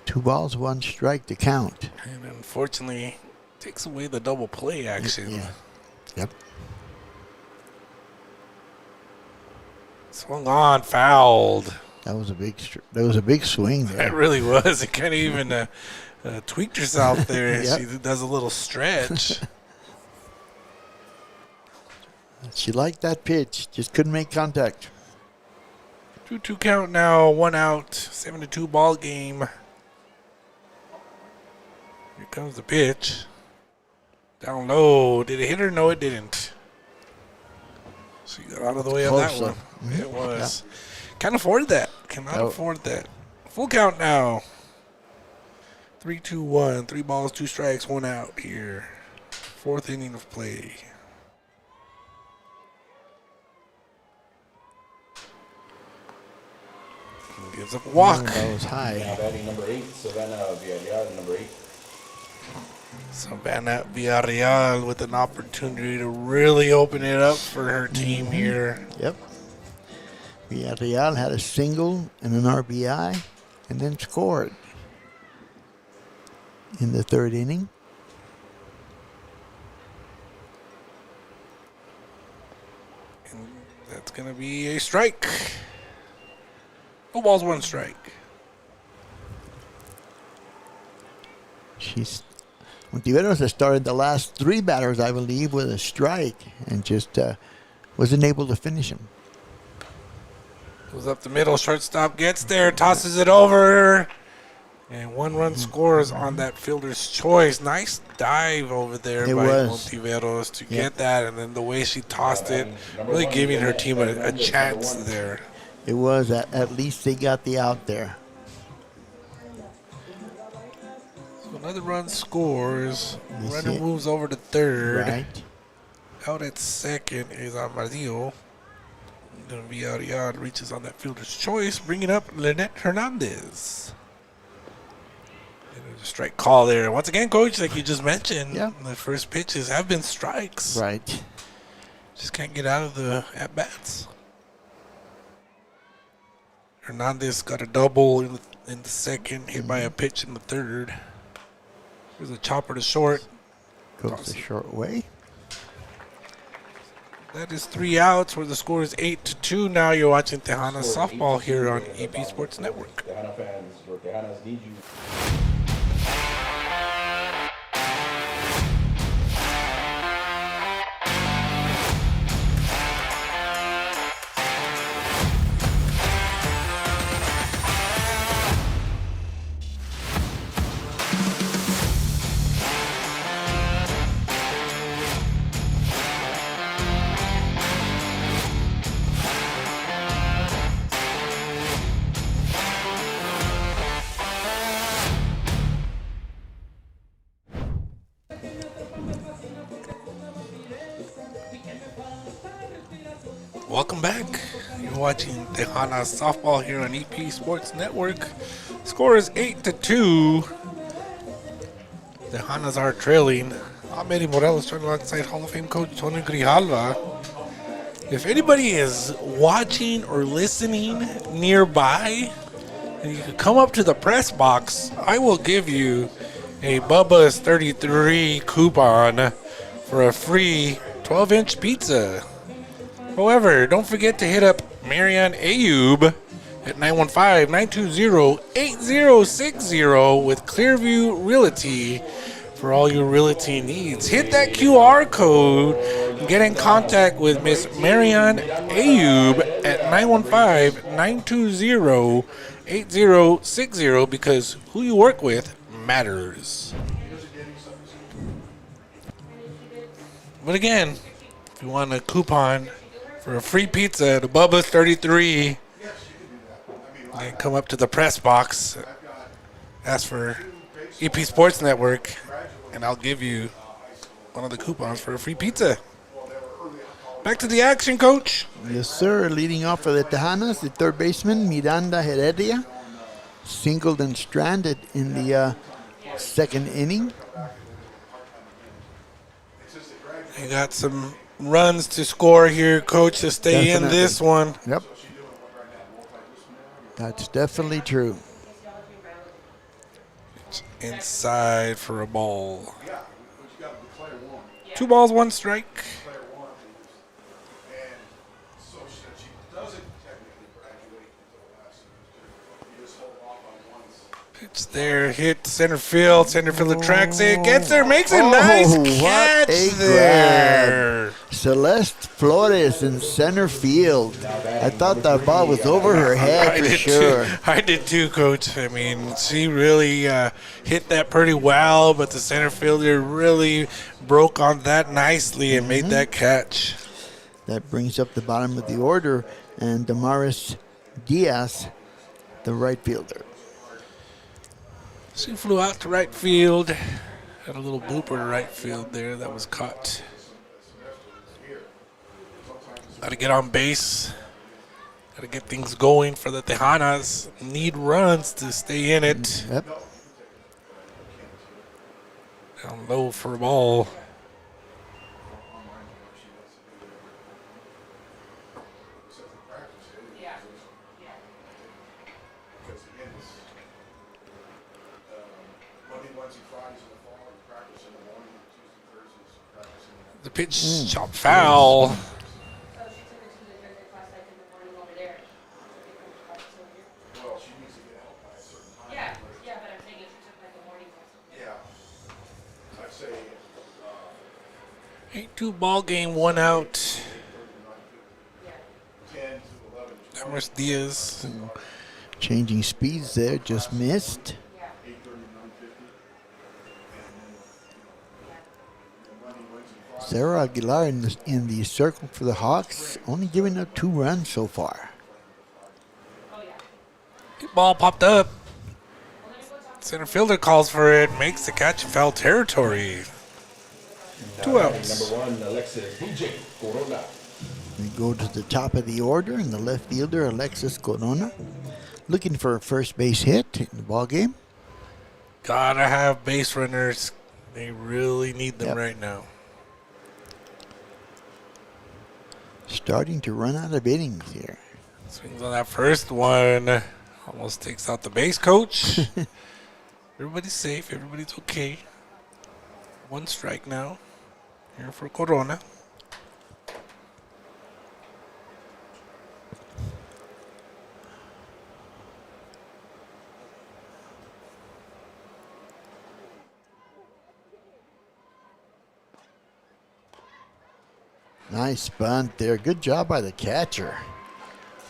2 balls, 1 strike to count. And unfortunately, takes away the double play action. Yeah. Yep. Swung on, fouled. That was a big swing there. That really was. It kind of even tweaked herself there. Yep. She does a little stretch. She liked that pitch, just couldn't make contact. 2-2 count now, 1 out, 7-2 ball game. Here comes the pitch. Down low. Did it hit her? No, it didn't. She got out of the way of that one. Mm-hmm. It was. Can't afford that. Cannot afford that. Full count now. 3-2-1. 3 balls, 2 strikes, 1 out here. 4th inning of play. Gives up a walk. That was high. Now batting number 8, Savannah Villarreal, number 8. Savannah Villarreal with an opportunity to really open it up for her team here. Yep. Villarreal had a single and an RBI and then scored in the 3rd inning. And that's going to be a strike. 2 balls, 1 strike. Ontiveros has started the last 3 batters, I believe, with a strike and just wasn't able to finish him. Goes up the middle, shortstop gets there, tosses it over. And 1 run scores on that fielder's choice. Nice dive over there by Ontiveros to get that. And then the way she tossed it, really giving her team a chance there. It was. At least they got the out there. So another run scores. Runner moves over to 3rd. Right. Out at 2nd is Armadillo. Then Villarreal reaches on that fielder's choice, bringing up Lynette Hernandez. And there's a strike call there. Once again, Coach, like you just mentioned, the first pitches have been strikes. Right. Just can't get out of the at-bats. Hernandez got a double in the 2nd, hit by a pitch in the 3rd. There's a chopper to short. Goes the short way. That is 3 outs where the score is 8-2. Now you're watching Tejanas softball here on EP Sports Network. Tejana fans, your Tejanas need you. Welcome back. You're watching Tejanas softball here on EP Sports Network. Score is 8-2. Tejanas are trailing. Ahmed Morelos joined alongside Hall of Fame coach Tony Grijalva. If anybody is watching or listening nearby, and you could come up to the press box, I will give you a Bubba's 33 coupon for a free 12-inch pizza. However, don't forget to hit up Marianne Ayub at 915-920-8060 with Clearview Realty for all your realty needs. Hit that QR code and get in contact with Miss Marianne Ayub at 915-920-8060 because who you work with matters. But again, if you want a coupon for a free pizza at Bubba's 33, and come up to the press box, ask for EP Sports Network, and I'll give you one of the coupons for a free pizza. Back to the action, Coach. Yes, sir. Leading off for the Tejanas, the third baseman, Miranda Heredia, singled and stranded in the second inning. You got some runs to score here, Coach, to stay Definitely. in this one. Yep. That's definitely true. It's inside for a ball. 2 balls, 1 strike. Pitch there, hit center field. Center fielder tracks it, gets there, makes a nice catch there. Celeste Flores in center field. I thought that ball was over her head for sure. I did too, Coach. I mean, she really hit that pretty well, but the center fielder really broke on that nicely and made that catch. That brings up the bottom of the order, and Damaris Diaz, the right fielder. She flew out to right field. Had a little blooper to right field there that was caught. Got to get on base. Got to get things going for the Tejanas. Need runs to stay in it. Yep. Down low for a ball. The pitch shot foul. Ain't 2 ball game, 1 out. Damaris Diaz. Changing speeds there, just missed. Sarah Aguilar in the circle for the Hawks, only giving up 2 runs so far. Ball popped up. Center fielder calls for it, makes the catch in foul territory. 2 outs. Number 1, Alexis DJ Corona. We go to the top of the order, and the left fielder, Alexis Corona, looking for a first base hit in the ball game. Gotta have base runners. They really need them right now. Starting to run out of innings here. Swings on that first one. Almost takes out the base coach. Everybody's safe. Everybody's okay. 1 strike now. Here for Corona. Nice bunt there. Good job by the catcher.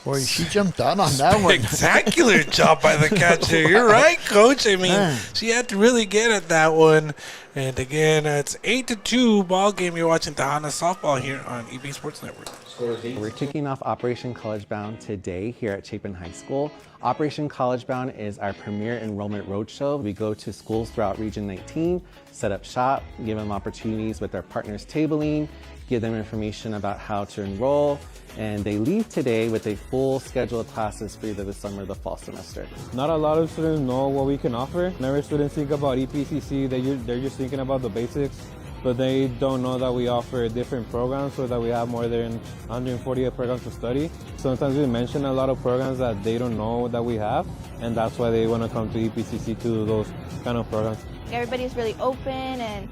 Boy, she jumped out on that one. Spectacular job by the catcher. You're right, Coach. I mean, she had to really get at that one. And again, it's 8-2 ball game. You're watching Tejanas softball here on EP Sports Network. We're kicking off Operation College Bound today here at Chapin High School. Operation College Bound is our premier enrollment roadshow. We go to schools throughout Region 19, set up shop, give them opportunities with their partners tabling, give them information about how to enroll, and they leave today with a full schedule of classes for either the summer or the fall semester. Not a lot of students know what we can offer. Whenever students think about EPCC, they're just thinking about the basics, but they don't know that we offer different programs so that we have more than 148 programs to study. Sometimes we mention a lot of programs that they don't know that we have, and that's why they want to come to EPCC to do those kind of programs. Everybody's really open and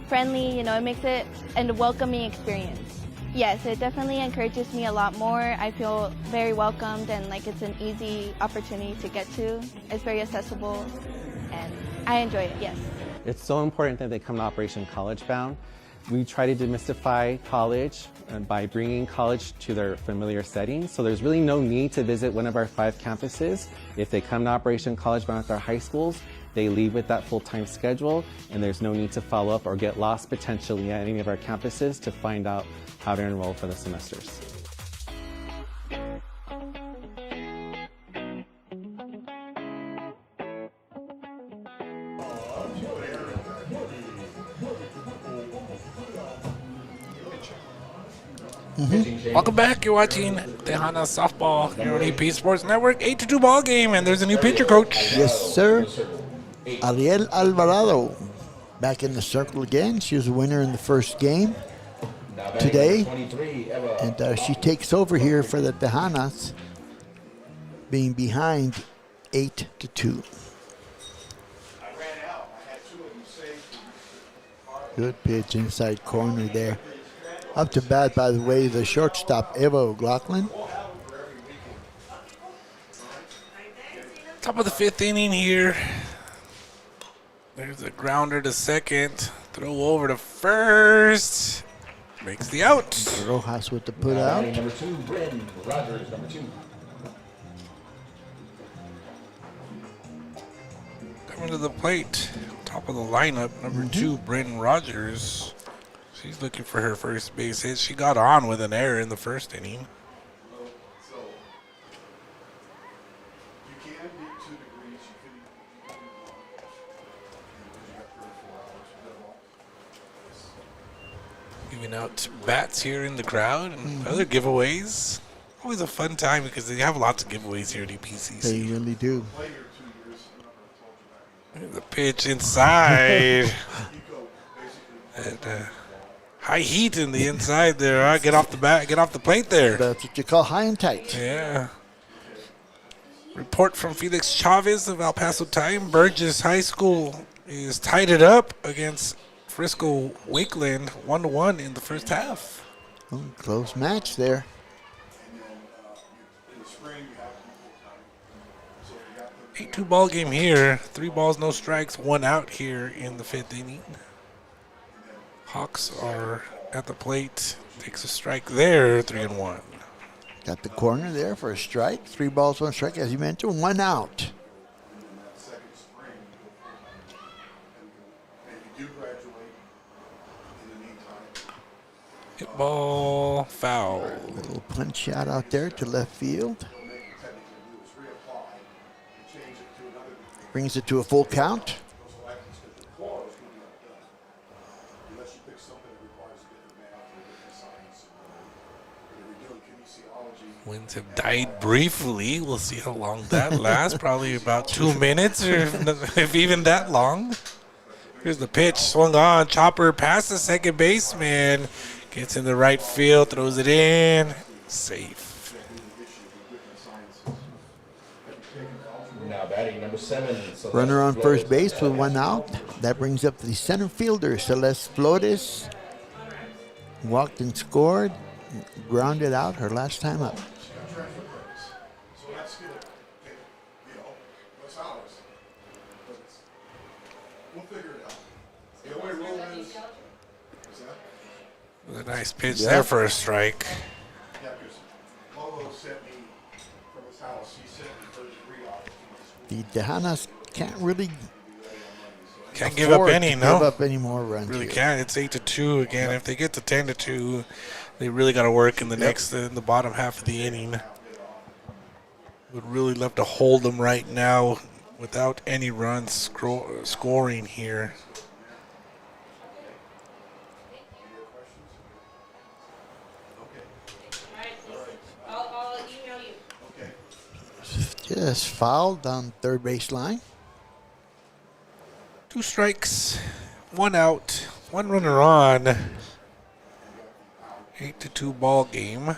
friendly, you know, it makes it a welcoming experience. Yes, it definitely encourages me a lot more. I feel very welcomed and like it's an easy opportunity to get to. It's very accessible and I enjoy it, yes. It's so important that they come to Operation College Bound. We try to demystify college by bringing college to their familiar settings. So there's really no need to visit one of our 5 campuses. If they come to Operation College Bound at their high schools, they leave with that full-time schedule, and there's no need to follow up or get lost potentially at any of our campuses to find out how to enroll for the semesters. Welcome back. You're watching Tejanas softball here on EP Sports Network. 8-2 ball game, and there's a new pitcher coach. Yes, sir. Ariel Alvarado back in the circle again. She was a winner in the first game today, and she takes over here for the Tejanas, being behind 8-2. Good pitch inside corner there. Up to bat, by the way, the shortstop, Eva O'Loughlin. Top of the 5th inning here. There's a grounder to second. Throw over to first. Makes the out. Rojas with the put out. Number 2, Bryn Rogers, number 2. Coming to the plate. Top of the lineup, number 2, Bryn Rogers. She's looking for her first base hit. She got on with an error in the first inning. Giving out bats here in the crowd and other giveaways. Always a fun time because they have lots of giveaways here at EPCC. They really do. The pitch inside. And, high heat in the inside there. Get off the plate there. That's what you call high and tight. Yeah. Report from Felix Chavez of El Paso Time. Burgess High School is tied it up against Frisco Wakeland 1-1 in the first half. Oh, close match there. 8-2 ball game here. 3 balls, no strikes, 1 out here in the 5th inning. Hawks are at the plate. Takes a strike there, 3-1. Got the corner there for a strike. 3 balls, 1 strike, as you mentioned, 1 out. Hit ball, foul. Little punch shot out there to left field. Brings it to a full count. Winds have died briefly. We'll see how long that lasts. Probably about 2 minutes, or if even that long. Here's the pitch. Swung on. Chopper past the second baseman. Gets in the right field. Throws it in. Safe. Now batting number 7. Runner on first base with 1 out. That brings up the center fielder, Celeste Flores. Walked and scored. Grounded out her last time up. A nice pitch there for a strike. The Tejanas can't really give up any, give no? up any more runs. Really here. can't. It's 8-2 again. If they get to 10-2, they really got to work in the in the bottom half of the inning. Would really love to hold them right now without any runs scoring here. Just fouled on third baseline. 2 strikes, 1 out, 1 runner on. 8-2 ball game.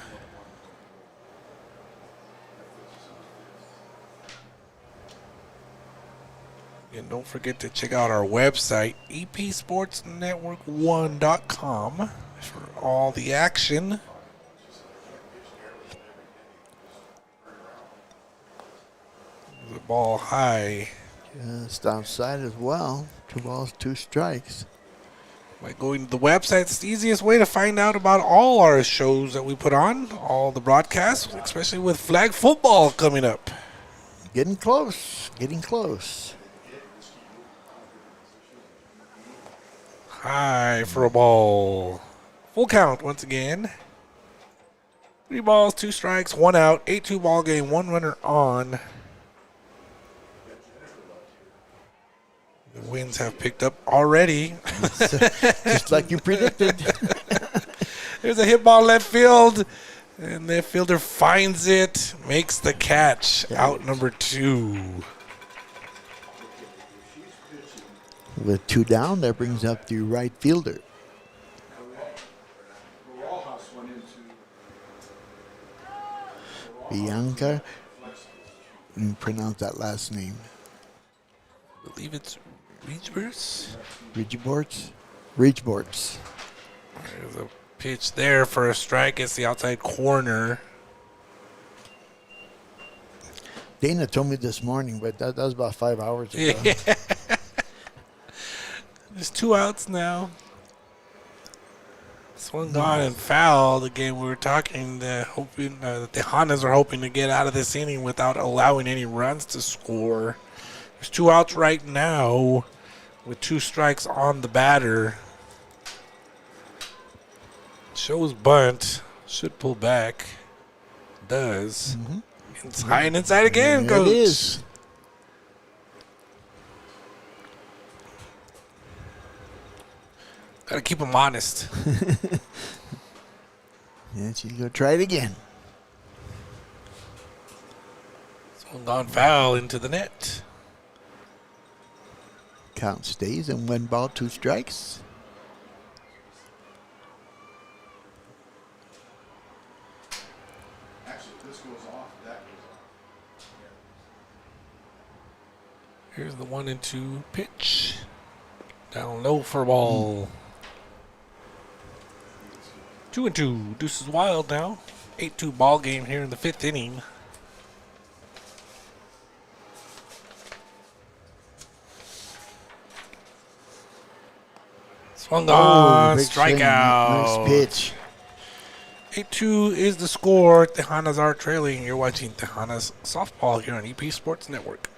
And don't forget to check out our website, epsportsnetwork1.com, for all the action. The ball high. Just outside as well. 2 balls, 2 strikes. By going to the website, it's the easiest way to find out about all our shows that we put on, all the broadcasts, especially with flag football coming up. Getting close. Getting close. High for a ball. Full count once again. 3 balls, 2 strikes, 1 out, 8-2 ball game, 1 runner on. The winds have picked up already. Just like you predicted. There's a hit ball left field, and the fielder finds it, makes the catch. Out number 2. With 2 down, that brings up the right fielder. Bianca. You pronounce that last name. I believe it's Reachburst. Ridgeborts? Ridgeborts. There's a pitch there for a strike. It's the outside corner. Dana told me this morning, but that was about 5 hours ago. Yeah. There's 2 outs now. Swung on and fouled. Again, we were talking hoping that the Tejanas are hoping to get out of this inning without allowing any runs to score. There's 2 outs right now with 2 strikes on the batter. Shows bunt. Should pull back. Does. It's high and inside again, There Coach. it is. Gotta keep him honest. Yeah, she's going to try it again. Swung on foul into the net. Count stays and 1 ball, 2 strikes. Actually, this goes off, that goes off. Here's the 1-2 pitch. Down low for a ball. 2-2. Deuce is wild now. 8-2 ball game here in the 5th inning. Swung on, big swing. strikeout. Nice pitch. 8-2 is the score. Tejanas are trailing. You're watching Tejanas softball here on EP Sports Network.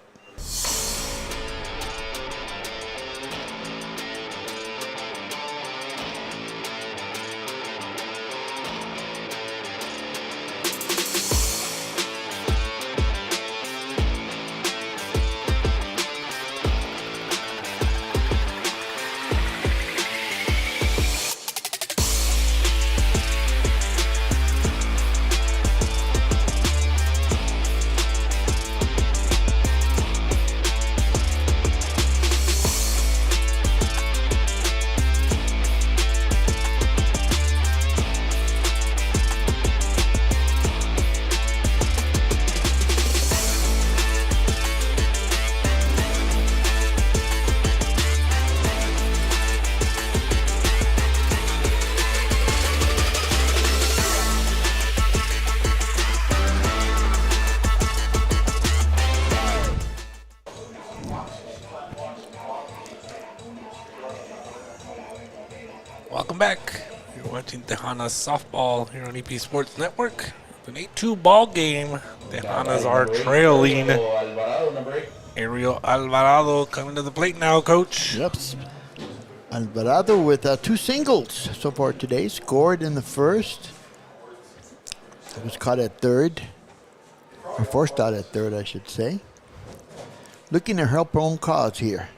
Welcome back. You're watching Tejanas softball here on EP Sports Network. It's an 8-2 ball game. Tejanas are trailing. Ariel Alvarado coming to the plate now, Coach. Yep. Alvarado with 2 singles so far today. Scored in the first. It was caught at third. Or forced out at third, I should say. Looking to help her own cause here.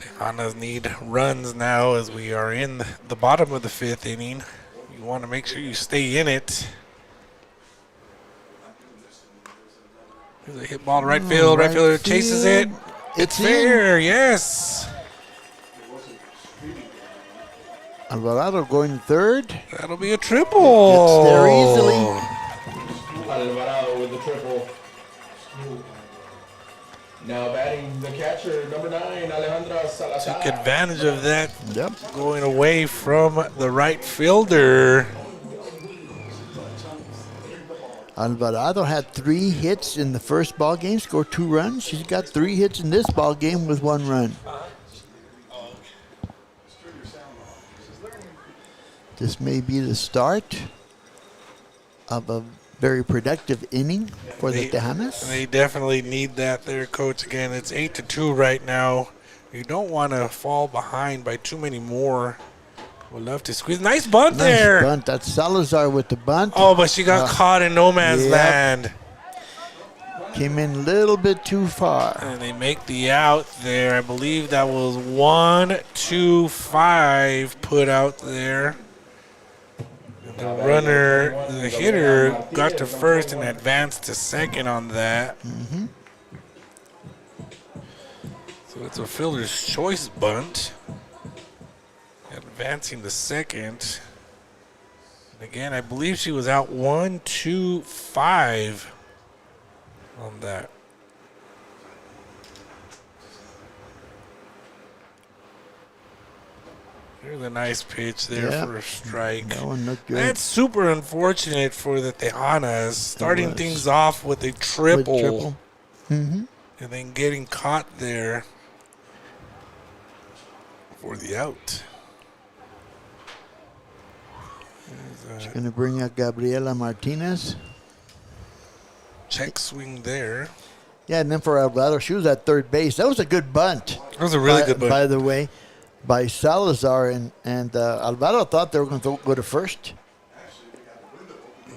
Tejanas need runs now as we are in the bottom of the 5th inning. You want to make sure you stay in it. There's a hit ball to right field. Right fielder chases it. It's fair, yes. Alvarado going third. That'll be a triple. Gets there easily. Alvarado with the triple. Now batting the catcher, number 9, Alejandra Salazar. Took advantage of that. Yep. Going away from the right fielder. Alvarado had 3 hits in the first ball game, scored 2 runs. She's got 3 hits in this ball game with 1 run. This may be the start of a very productive inning for the Tejanas. They definitely need that there, Coach. Again, it's 8-2 right now. You don't want to fall behind by too many more. Would love to squeeze. Nice bunt there. Nice bunt. That's Salazar with the bunt. Oh, but she got caught in no man's land. Came in a little bit too far. And they make the out there. I believe that was 1-2-5 put out there. The runner, the hitter, got to first and advanced to second on that. So it's a fielder's choice bunt. Advancing to second. And again, I believe she was out 1-2-5 on that. There's a nice pitch there for a strike. That one looked good. That's super unfortunate for the Tejanas. Starting things off with a triple. And then getting caught there for the out. She's going to bring out Gabriela Martinez. Check swing there. Yeah, and then for Alvarado, she was at third base. That was a good bunt. That was a really good bunt. By the way, by Salazar, and Alvarado thought they were going to go to first.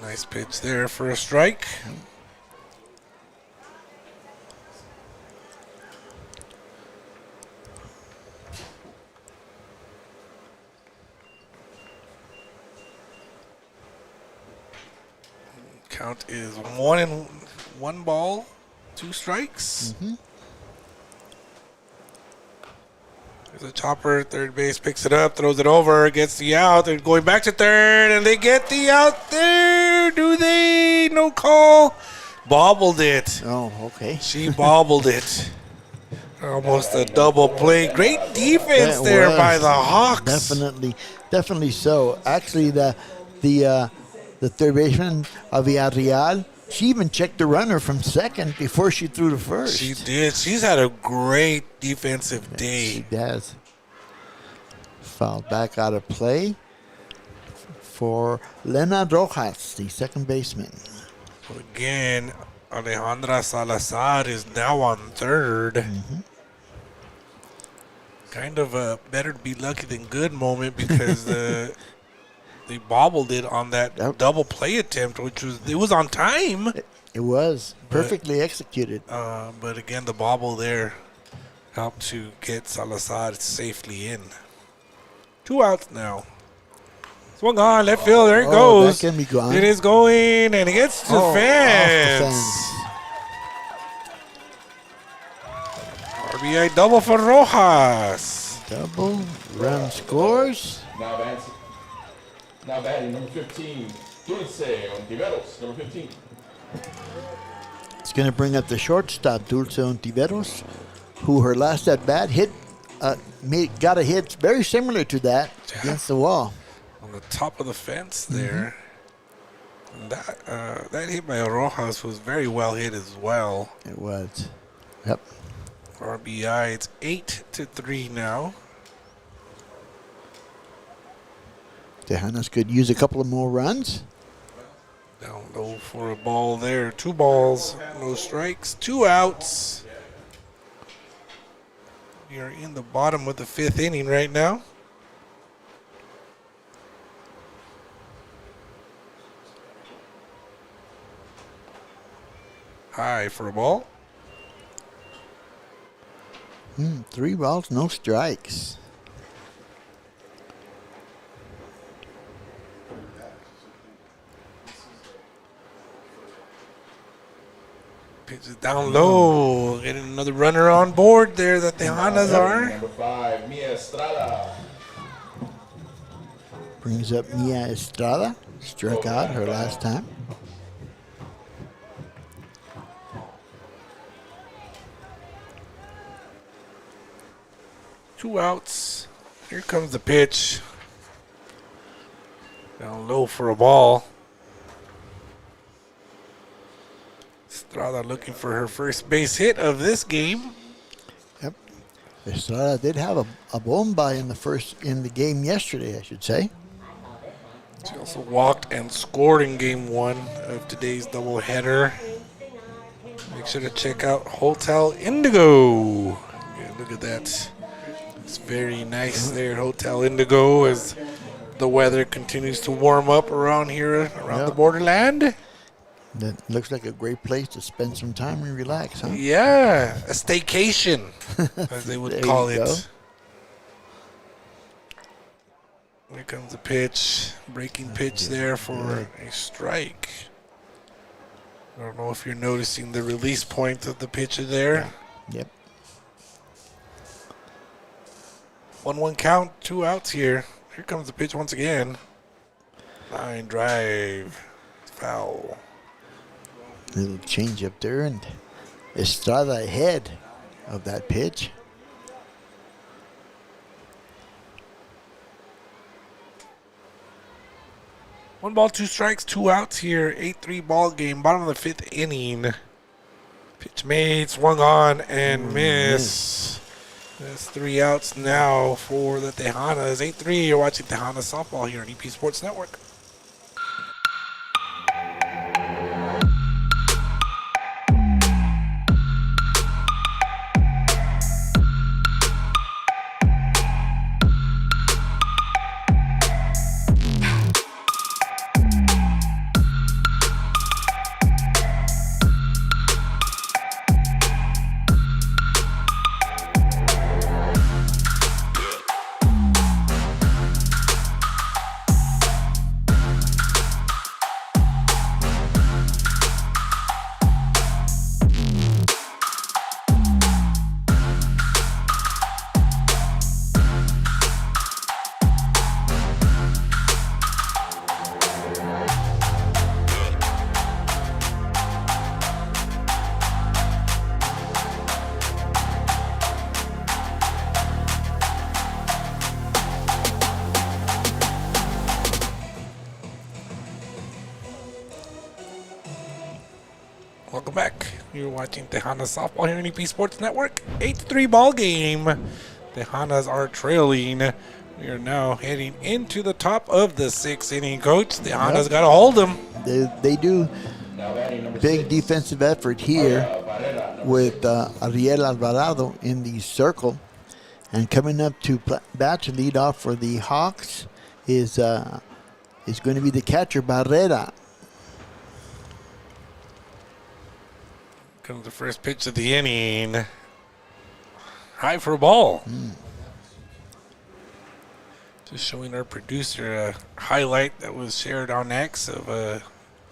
Nice pitch there for a strike. Count is 1 ball, 2 strikes. There's a chopper, third base, picks it up, throws it over, gets the out. They're going back to third, and they get the out there. Do they? No call. Bobbled it. Oh, okay. She bobbled it. Almost a double play. Great defense there by the Hawks. Definitely so. Actually, the third baseman, Villarreal, she even checked the runner from second before she threw to first. She did. She's had a great defensive day. She does. Fouled back out of play for Lena Rojas, the second baseman. Again, Alejandra Salazar is now on third. Kind of a better to be lucky than good moment because they bobbled it on that double play attempt, which was on time. It was perfectly executed. But again, the bobble there helped to get Salazar safely in. 2 outs now. Swung on, left field, there it goes. That can be gone. It is going, and it gets to the fence. RBI double for Rojas. Double, run scores. Now batting, number 15, Dulce Ontiveros, number 15. It's going to bring up the shortstop, Dulce Ontiveros, who her last at bat got a hit very similar to that against the wall. On the top of the fence there. And that hit by Rojas was very well hit as well. It was. Yep. RBI, it's 8-3 now. Tejanas could use a couple of more runs. Down low for a ball there. 2 balls, no strikes, 2 outs. We are in the bottom of the 5th inning right now. High for a ball. 3 balls, no strikes. Pitch is down low. Getting another runner on board there that the Tejanas are. Number 5, Mia Estrada. Brings up Mia Estrada. Struck out her last time. Two outs. Here comes the pitch. Down low for a ball. Estrada looking for her first base hit of this game. Yep. Estrada did have a bomba in the game yesterday, I should say. She also walked and scored in game 1 of today's doubleheader. Make sure to check out Hotel Indigo. Yeah, look at that. It's very nice there at Hotel Indigo as the weather continues to warm up around here, around the borderland. That looks like a great place to spend some time and relax, huh? Yeah, a staycation, as they would There call you it. go. Here comes the pitch. Breaking pitch there for a strike. I don't know if you're noticing the release point of the pitcher there. Yep. 1-1 count, 2 outs here. Here comes the pitch once again. Line drive. Foul. Little change up there, and Estrada ahead of that pitch. One ball, 2 strikes, 2 outs here. 8-3 ball game, bottom of the 5th inning. Pitch made, swung on, and miss. That's 3 outs now for the Tejanas. 8-3, you're watching Tejana softball here on EP Sports Network. Welcome back. You're watching Tejana softball here on EP Sports Network. 8-3 ball game. Tejanas are trailing. We are now heading into the top of the 6th inning, Coach. Tejanas got to hold them. They do. Big defensive effort here with Ariel Alvarado in the circle. And coming up to bat to lead off for the Hawks is going to be the catcher, Barrera. Comes the first pitch of the inning. High for a ball. Just showing our producer a highlight that was shared on X of a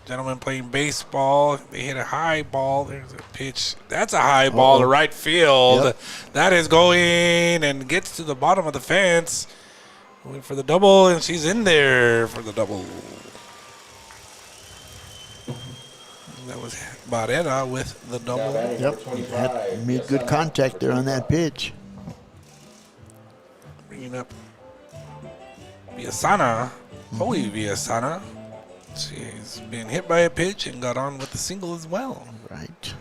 gentleman playing baseball. They hit a high ball. There's a pitch. That's a high ball to right field. Yep. That is going and gets to the bottom of the fence. Going for the double, and she's in there for the double. That was Barrera with the double. Yep, made good contact there on that pitch. Bringing up Villasana, Joey Villasana. She's been hit by a pitch and got on with the single as well. Right.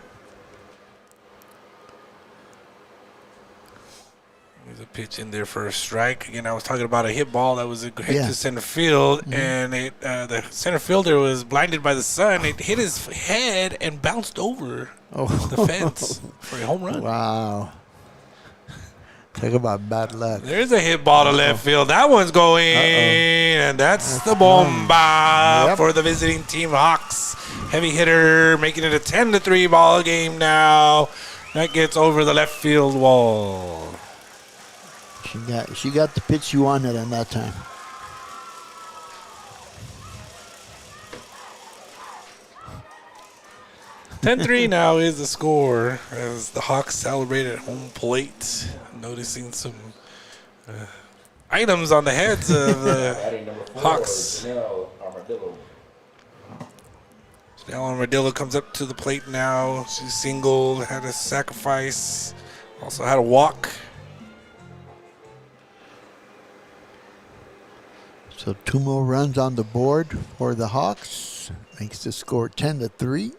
There's a pitch in there for a strike. Again, I was talking about a hit ball that was hit to center field, and the center fielder was blinded by the sun. It hit his head and bounced over the fence for a home run. Wow. Talk about bad luck. There's a hit ball to left field. That one's going, and that's the bomba for the visiting team Hawks. Heavy hitter, making it a 10-3 ball game now. That gets over the left field wall. She got the pitch she wanted on that time. (10-3) now is the score as the Hawks celebrate at home plate. Noticing some items on the heads of the Hawks. Janelle Armadillo comes up to the plate now. She singled, had a sacrifice, also had a walk. So 2 more runs on the board for the Hawks. Makes the score 10-3.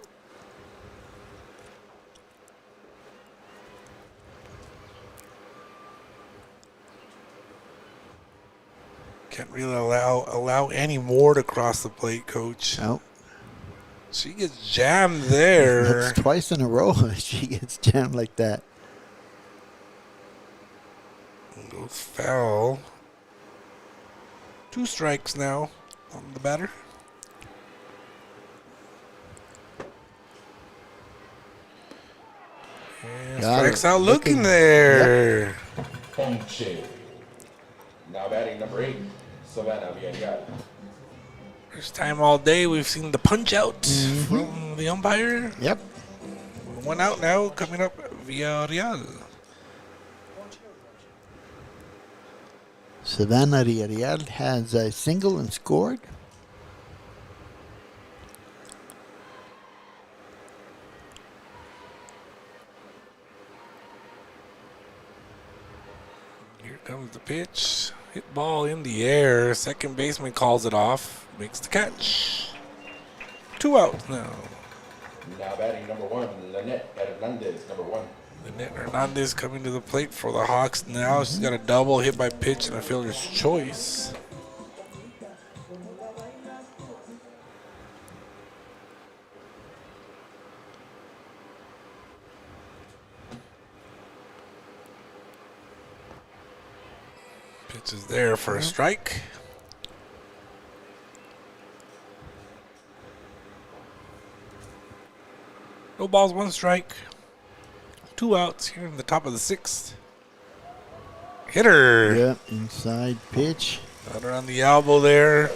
Can't really allow any more to cross the plate, Coach. Oh. She gets jammed there. That's twice in a row she gets jammed like that. Goes foul. 2 strikes now on the batter. And strikes out looking there. Yep. Ponche. Now batting number 8, Savannah Villarreal. First time all day we've seen the punch out from the umpire. Yep. 1 out now coming up Villarreal. Savannah Villarreal has a single and scored. Here comes the pitch. Hit ball in the air. Second baseman calls it off. Makes the catch. 2 out now. Now batting number 1, Lynette Hernandez, number 1. Lynette Hernandez coming to the plate for the Hawks now. She's got a double hit by pitch and a fielder's choice. Pitch is there for a strike. No balls, 1 strike. 2 outs here in the top of the 6th. Hitter. Yep, inside pitch. Got her on the elbow there.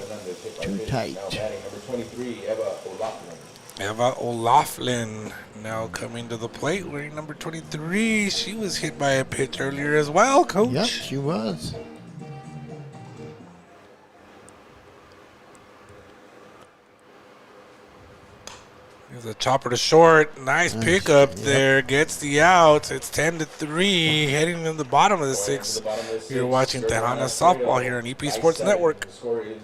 Too tight. Now batting number 23, Eva O'Loughlin. Eva O'Loughlin now coming to the plate wearing number 23. She was hit by a pitch earlier as well, Coach. Yep, she was. There's a chopper to short. Nice pickup there. Gets the outs. It's 10-3. Heading to the bottom of the 6th. You're watching Tejanas softball here on EP Sports Network. The score is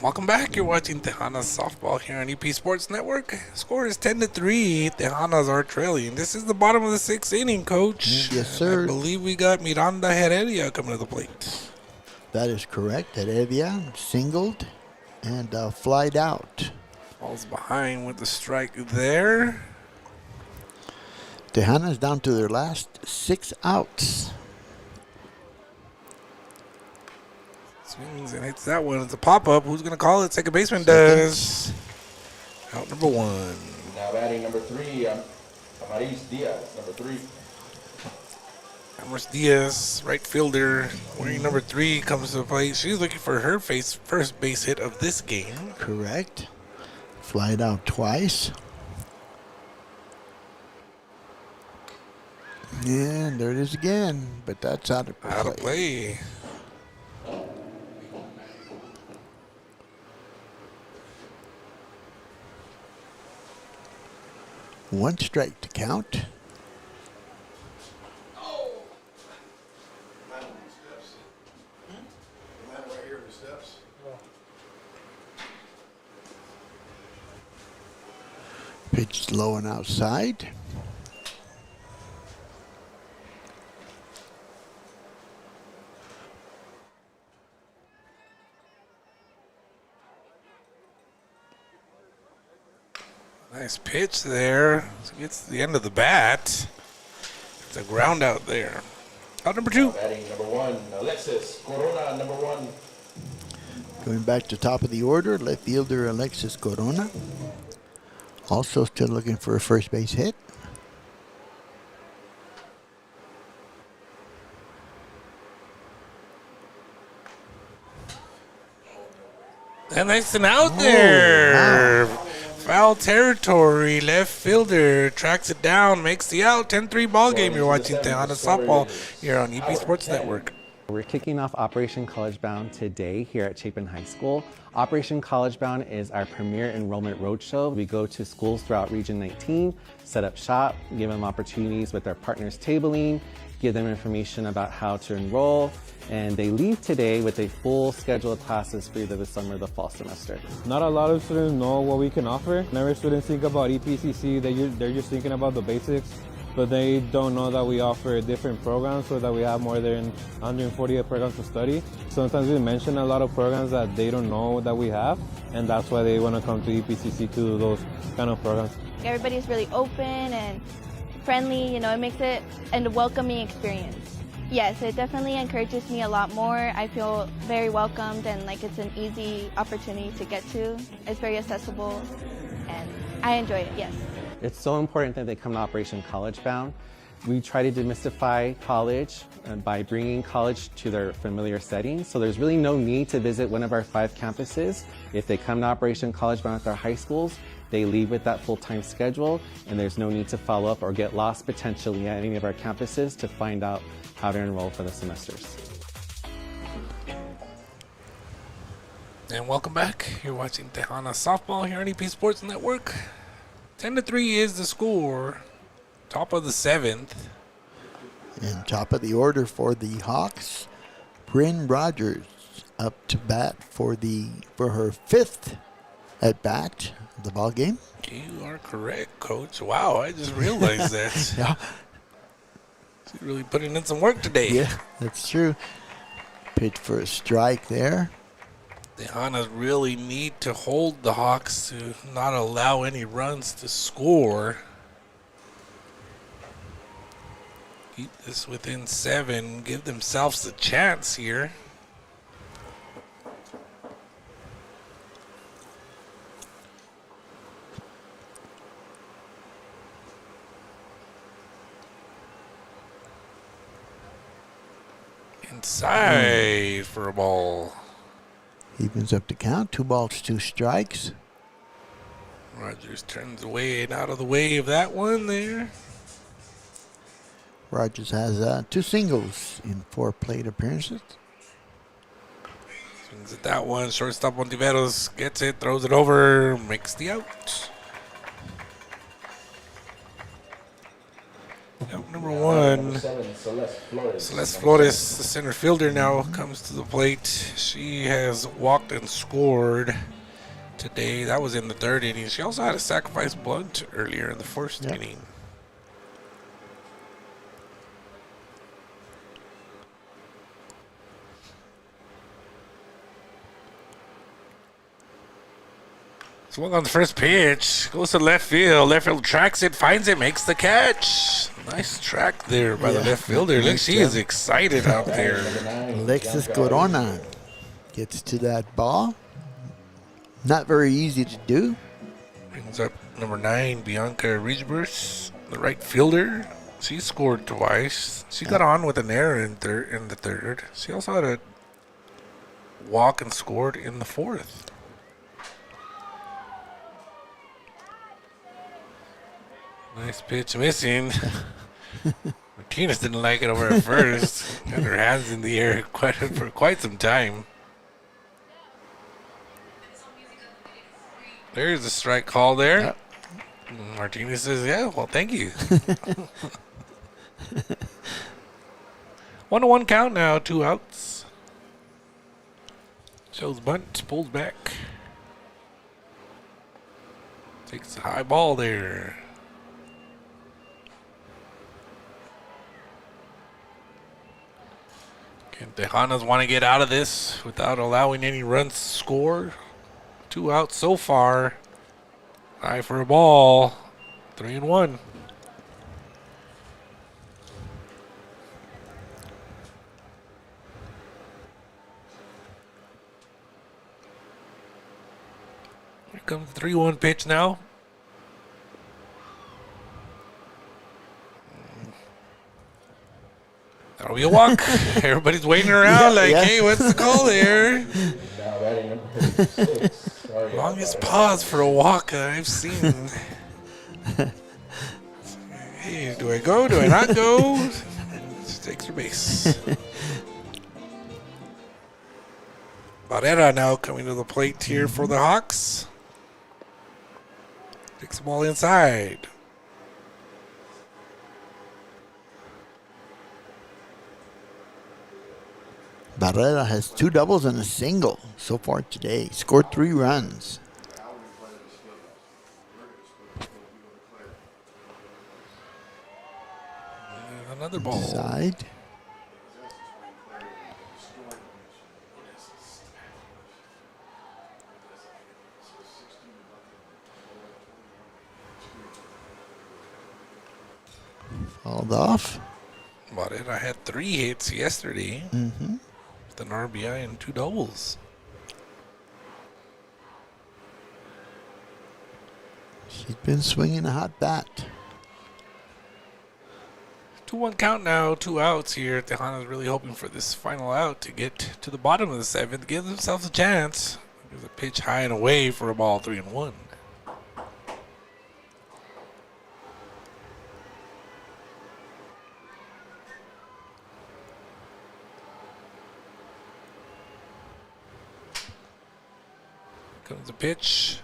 Welcome back. You're watching Tejanas softball here on EP Sports Network. Score is 10-3. Tejanas are trailing. This is the bottom of the 6th inning, Coach. Yes, sir. I believe we got Miranda Heredia coming to the plate. That is correct. Heredia singled and flied out. Falls behind with the strike there. Tejanas down to their last 6 outs. Swings and hits that one. It's a pop-up. Who's going to call it? Second baseman does. Out number 1. now batting number 3, Amaris Diaz, number 3. Amorous Diaz, right fielder, wearing number 3, comes to the plate. She's looking for her first base hit of this game. Correct. Flied out twice. And there it is again, but that's out of play. Out of play. One strike to count. Pitch low and outside. Nice pitch there. Gets to the end of the bat. It's a ground out there. Out number 2. Batting number 1, Alexis Corona, number 1. Going back to top of the order, left fielder Alexis Corona. Also still looking for a first base hit. And nice and out there. Wow. Foul territory. Left fielder tracks it down, makes the out. 10-3 ball game. You're watching Tejanas softball here on EP Sports Network. We're kicking off Operation College Bound today here at Chapin High School. Operation College Bound is our premier enrollment roadshow. We go to schools throughout Region 19, set up shop, give them opportunities with our partners tabling, give them information about how to enroll, and they leave today with a full schedule of classes for either the summer or the fall semester. Not a lot of students know what we can offer. Whenever students think about EPCC, they're just thinking about the basics, but they don't know that we offer different programs so that we have more than 148 programs to study. Sometimes we mention a lot of programs that they don't know that we have, and that's why they want to come to EPCC to do those kind of programs. Everybody's really open and friendly, you know, it makes it a welcoming experience. Yes, it definitely encourages me a lot more. I feel very welcomed and like it's an easy opportunity to get to. It's very accessible and I enjoy it, yes. It's so important that they come to Operation College Bound. We try to demystify college by bringing college to their familiar settings. So there's really no need to visit one of our 5 campuses. If they come to Operation College Bound at their high schools, they leave with that full-time schedule, and there's no need to follow up or get lost potentially at any of our campuses to find out how to enroll for the semesters. And welcome back. You're watching Tejanas softball here on EP Sports Network. 10-3 is the score. Top of the 7th. And top of the order for the Hawks, Bryn Rogers up to bat for her 5th at bat of the ball game. You are correct, Coach. Wow, I just realized that. Yeah. She's really putting in some work today. Yeah, that's true. Pitch for a strike there. Tejanas really need to hold the Hawks to not allow any runs to score. Keep this within 7. Give themselves a chance here. Inside for a ball. Evens up the count. 2 balls, 2 strikes. Rogers turns away and out of the way of that one there. Rogers has 2 singles in 4 plate appearances. Swings at that one. Shortstop Ontiveros gets it, throws it over, makes the out. Out number 1. Celeste Flores, the center fielder, now comes to the plate. She has walked and scored today. That was in the 3rd inning. She also had a sacrifice bunt earlier in the 1st inning. Swung on the first pitch, goes to left field. Left field tracks it, finds it, makes the catch. Nice track there by the left fielder. Look, she is excited out there. Alexis Corona gets to that ball. Not very easy to do. Brings up number 9, Bianca Rijbers, the right fielder. She scored twice. She got on with an error in the third. She also had a walk and scored in the fourth. Nice pitch missing. Martinez didn't like it over at first. Had her hands in the air for quite some time. There's a strike call there. Martinez says, yeah, well, thank you. 1-1 count now, 2 outs. Shows bunt, pulls back. Takes a high ball there. Can Tejanas want to get out of this without allowing any runs to score? 2 outs so far. Eye for a ball. 3-1. Here comes the 3-1 pitch now. That'll be a walk. Everybody's waiting around hey, what's the call there? Now batting number 36. Longest pause for a walk I've seen. Hey, do I go? Do I not go? Just extra base. Barrera now coming to the plate here for the Hawks. Takes the ball inside. Barrera has 2 doubles and a single so far today. Scored 3 runs. Another ball. Side. Fouled off. Barrera had 3 hits yesterday. Mm-hmm. With an RBI and 2 doubles. She's been swinging a hot bat. 2-1 count now, 2 outs here. Tejanas really hoping for this final out to get to the bottom of the 7th, give themselves a chance. There's a pitch high and away for a ball, 3-1. Comes the pitch.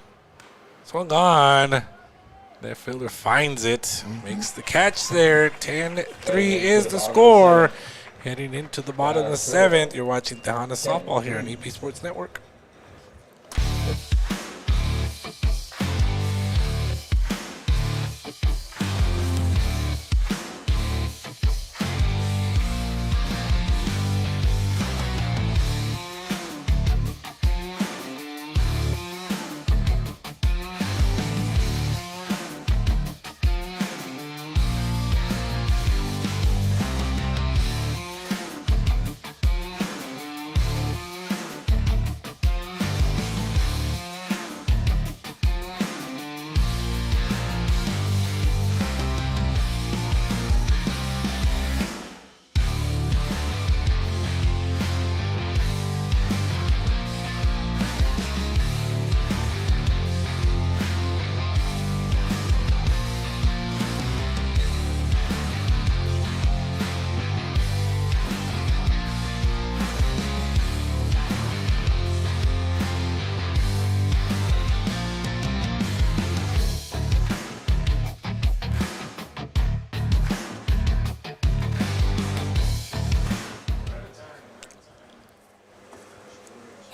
Swung on. That fielder finds it. Makes the catch there. 10-3 is the score. Heading into the bottom of the 7th. You're watching Tejanas softball here on EP Sports Network.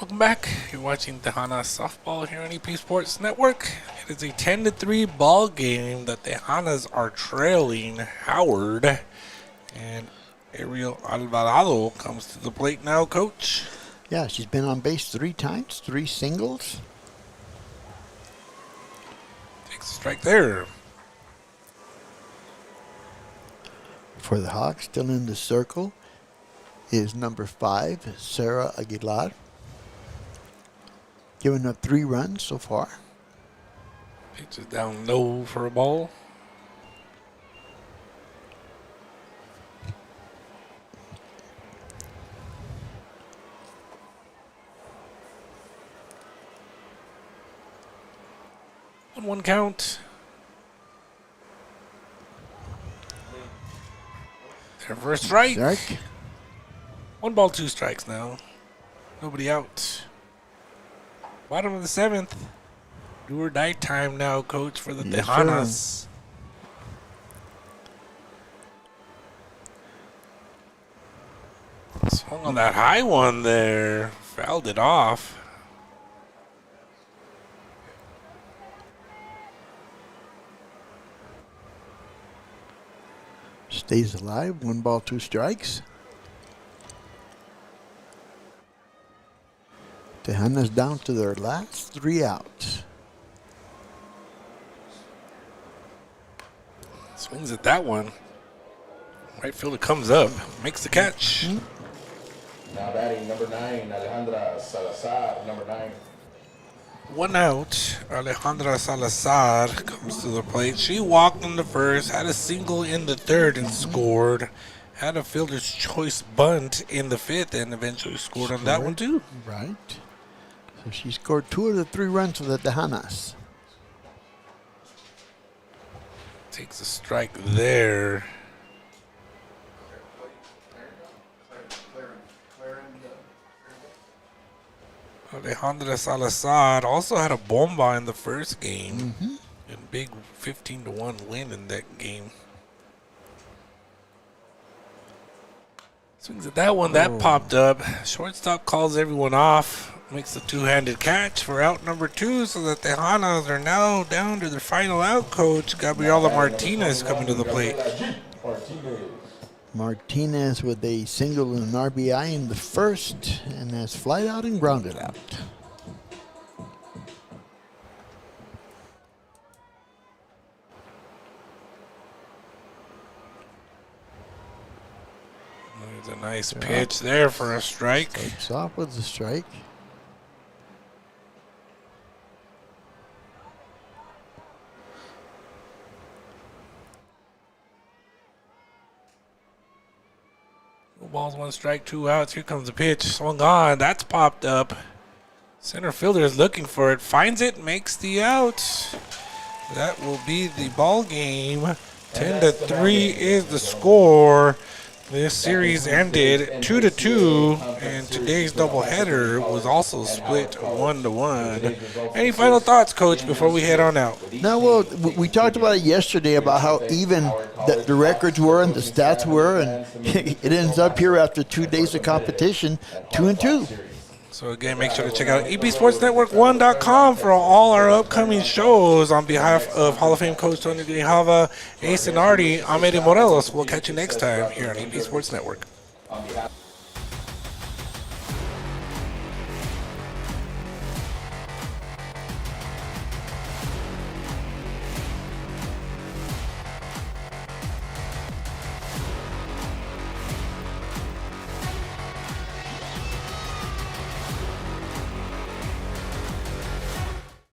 Welcome back. You're watching Tejanas softball here on EP Sports Network. It is a 10-3 ball game that Tejanas are trailing Howard. And Ariel Alvarado comes to the plate now, Coach. Yeah, she's been on base 3 times, 3 singles. Takes a strike there. For the Hawks, still in the circle, is number 5, Sarah Aguilar. Giving up 3 runs so far. Pitches down low for a ball. 1-1 count. Their first strike. 1 ball, 2 strikes now. Nobody out. Bottom of the 7th. Do or die time now, coach, for the Yes, Tejanas. Swung on that high one there. Fouled it off. Stays alive. 1 ball, 2 strikes. Tejanas down to their last 3 outs. Swings at that one. Right fielder comes up, makes the catch. Now batting number 9, Alejandra Salazar, number 9. 1 out. Alejandra Salazar comes to the plate. She walked in the first, had a single in the third and scored. Had a fielder's choice bunt in the 5th and eventually scored on that one too. Right. So she scored 2 of the 3 runs for the Tejanas. Takes a strike there. Alejandra Salazar also had a bomba in the first game. And big 15-1 win in that game. Swings at that one, that popped up. Shortstop calls everyone off. Makes the 2-handed catch for out number 2, so the Tejanas are now down to their final out, coach. Gabriela Martinez coming to the plate. Martinez with a single and an RBI in the first, and has flied out and grounded out. There's a nice pitch there for a strike. Starts off with the strike. Balls, 1 strike, 2 outs. Here comes the pitch. Swung on. That's popped up. Center fielder is looking for it. Finds it. Makes the out. That will be the ball game. 10-3 is the score. This series ended 2-2, and today's doubleheader was also split 1-1. Any final thoughts, Coach, before we head on out? No, well, we talked about it yesterday about how even the records were and the stats were, and it ends up here after 2 days of competition, 2-2. So again, make sure to check out EPSportsNetwork1.com for all our upcoming shows. On behalf of Hall of Fame coach Tony Grijalva, Ace and Artie, I'm Eddie Morelos. We'll catch you next time here on EP Sports Network.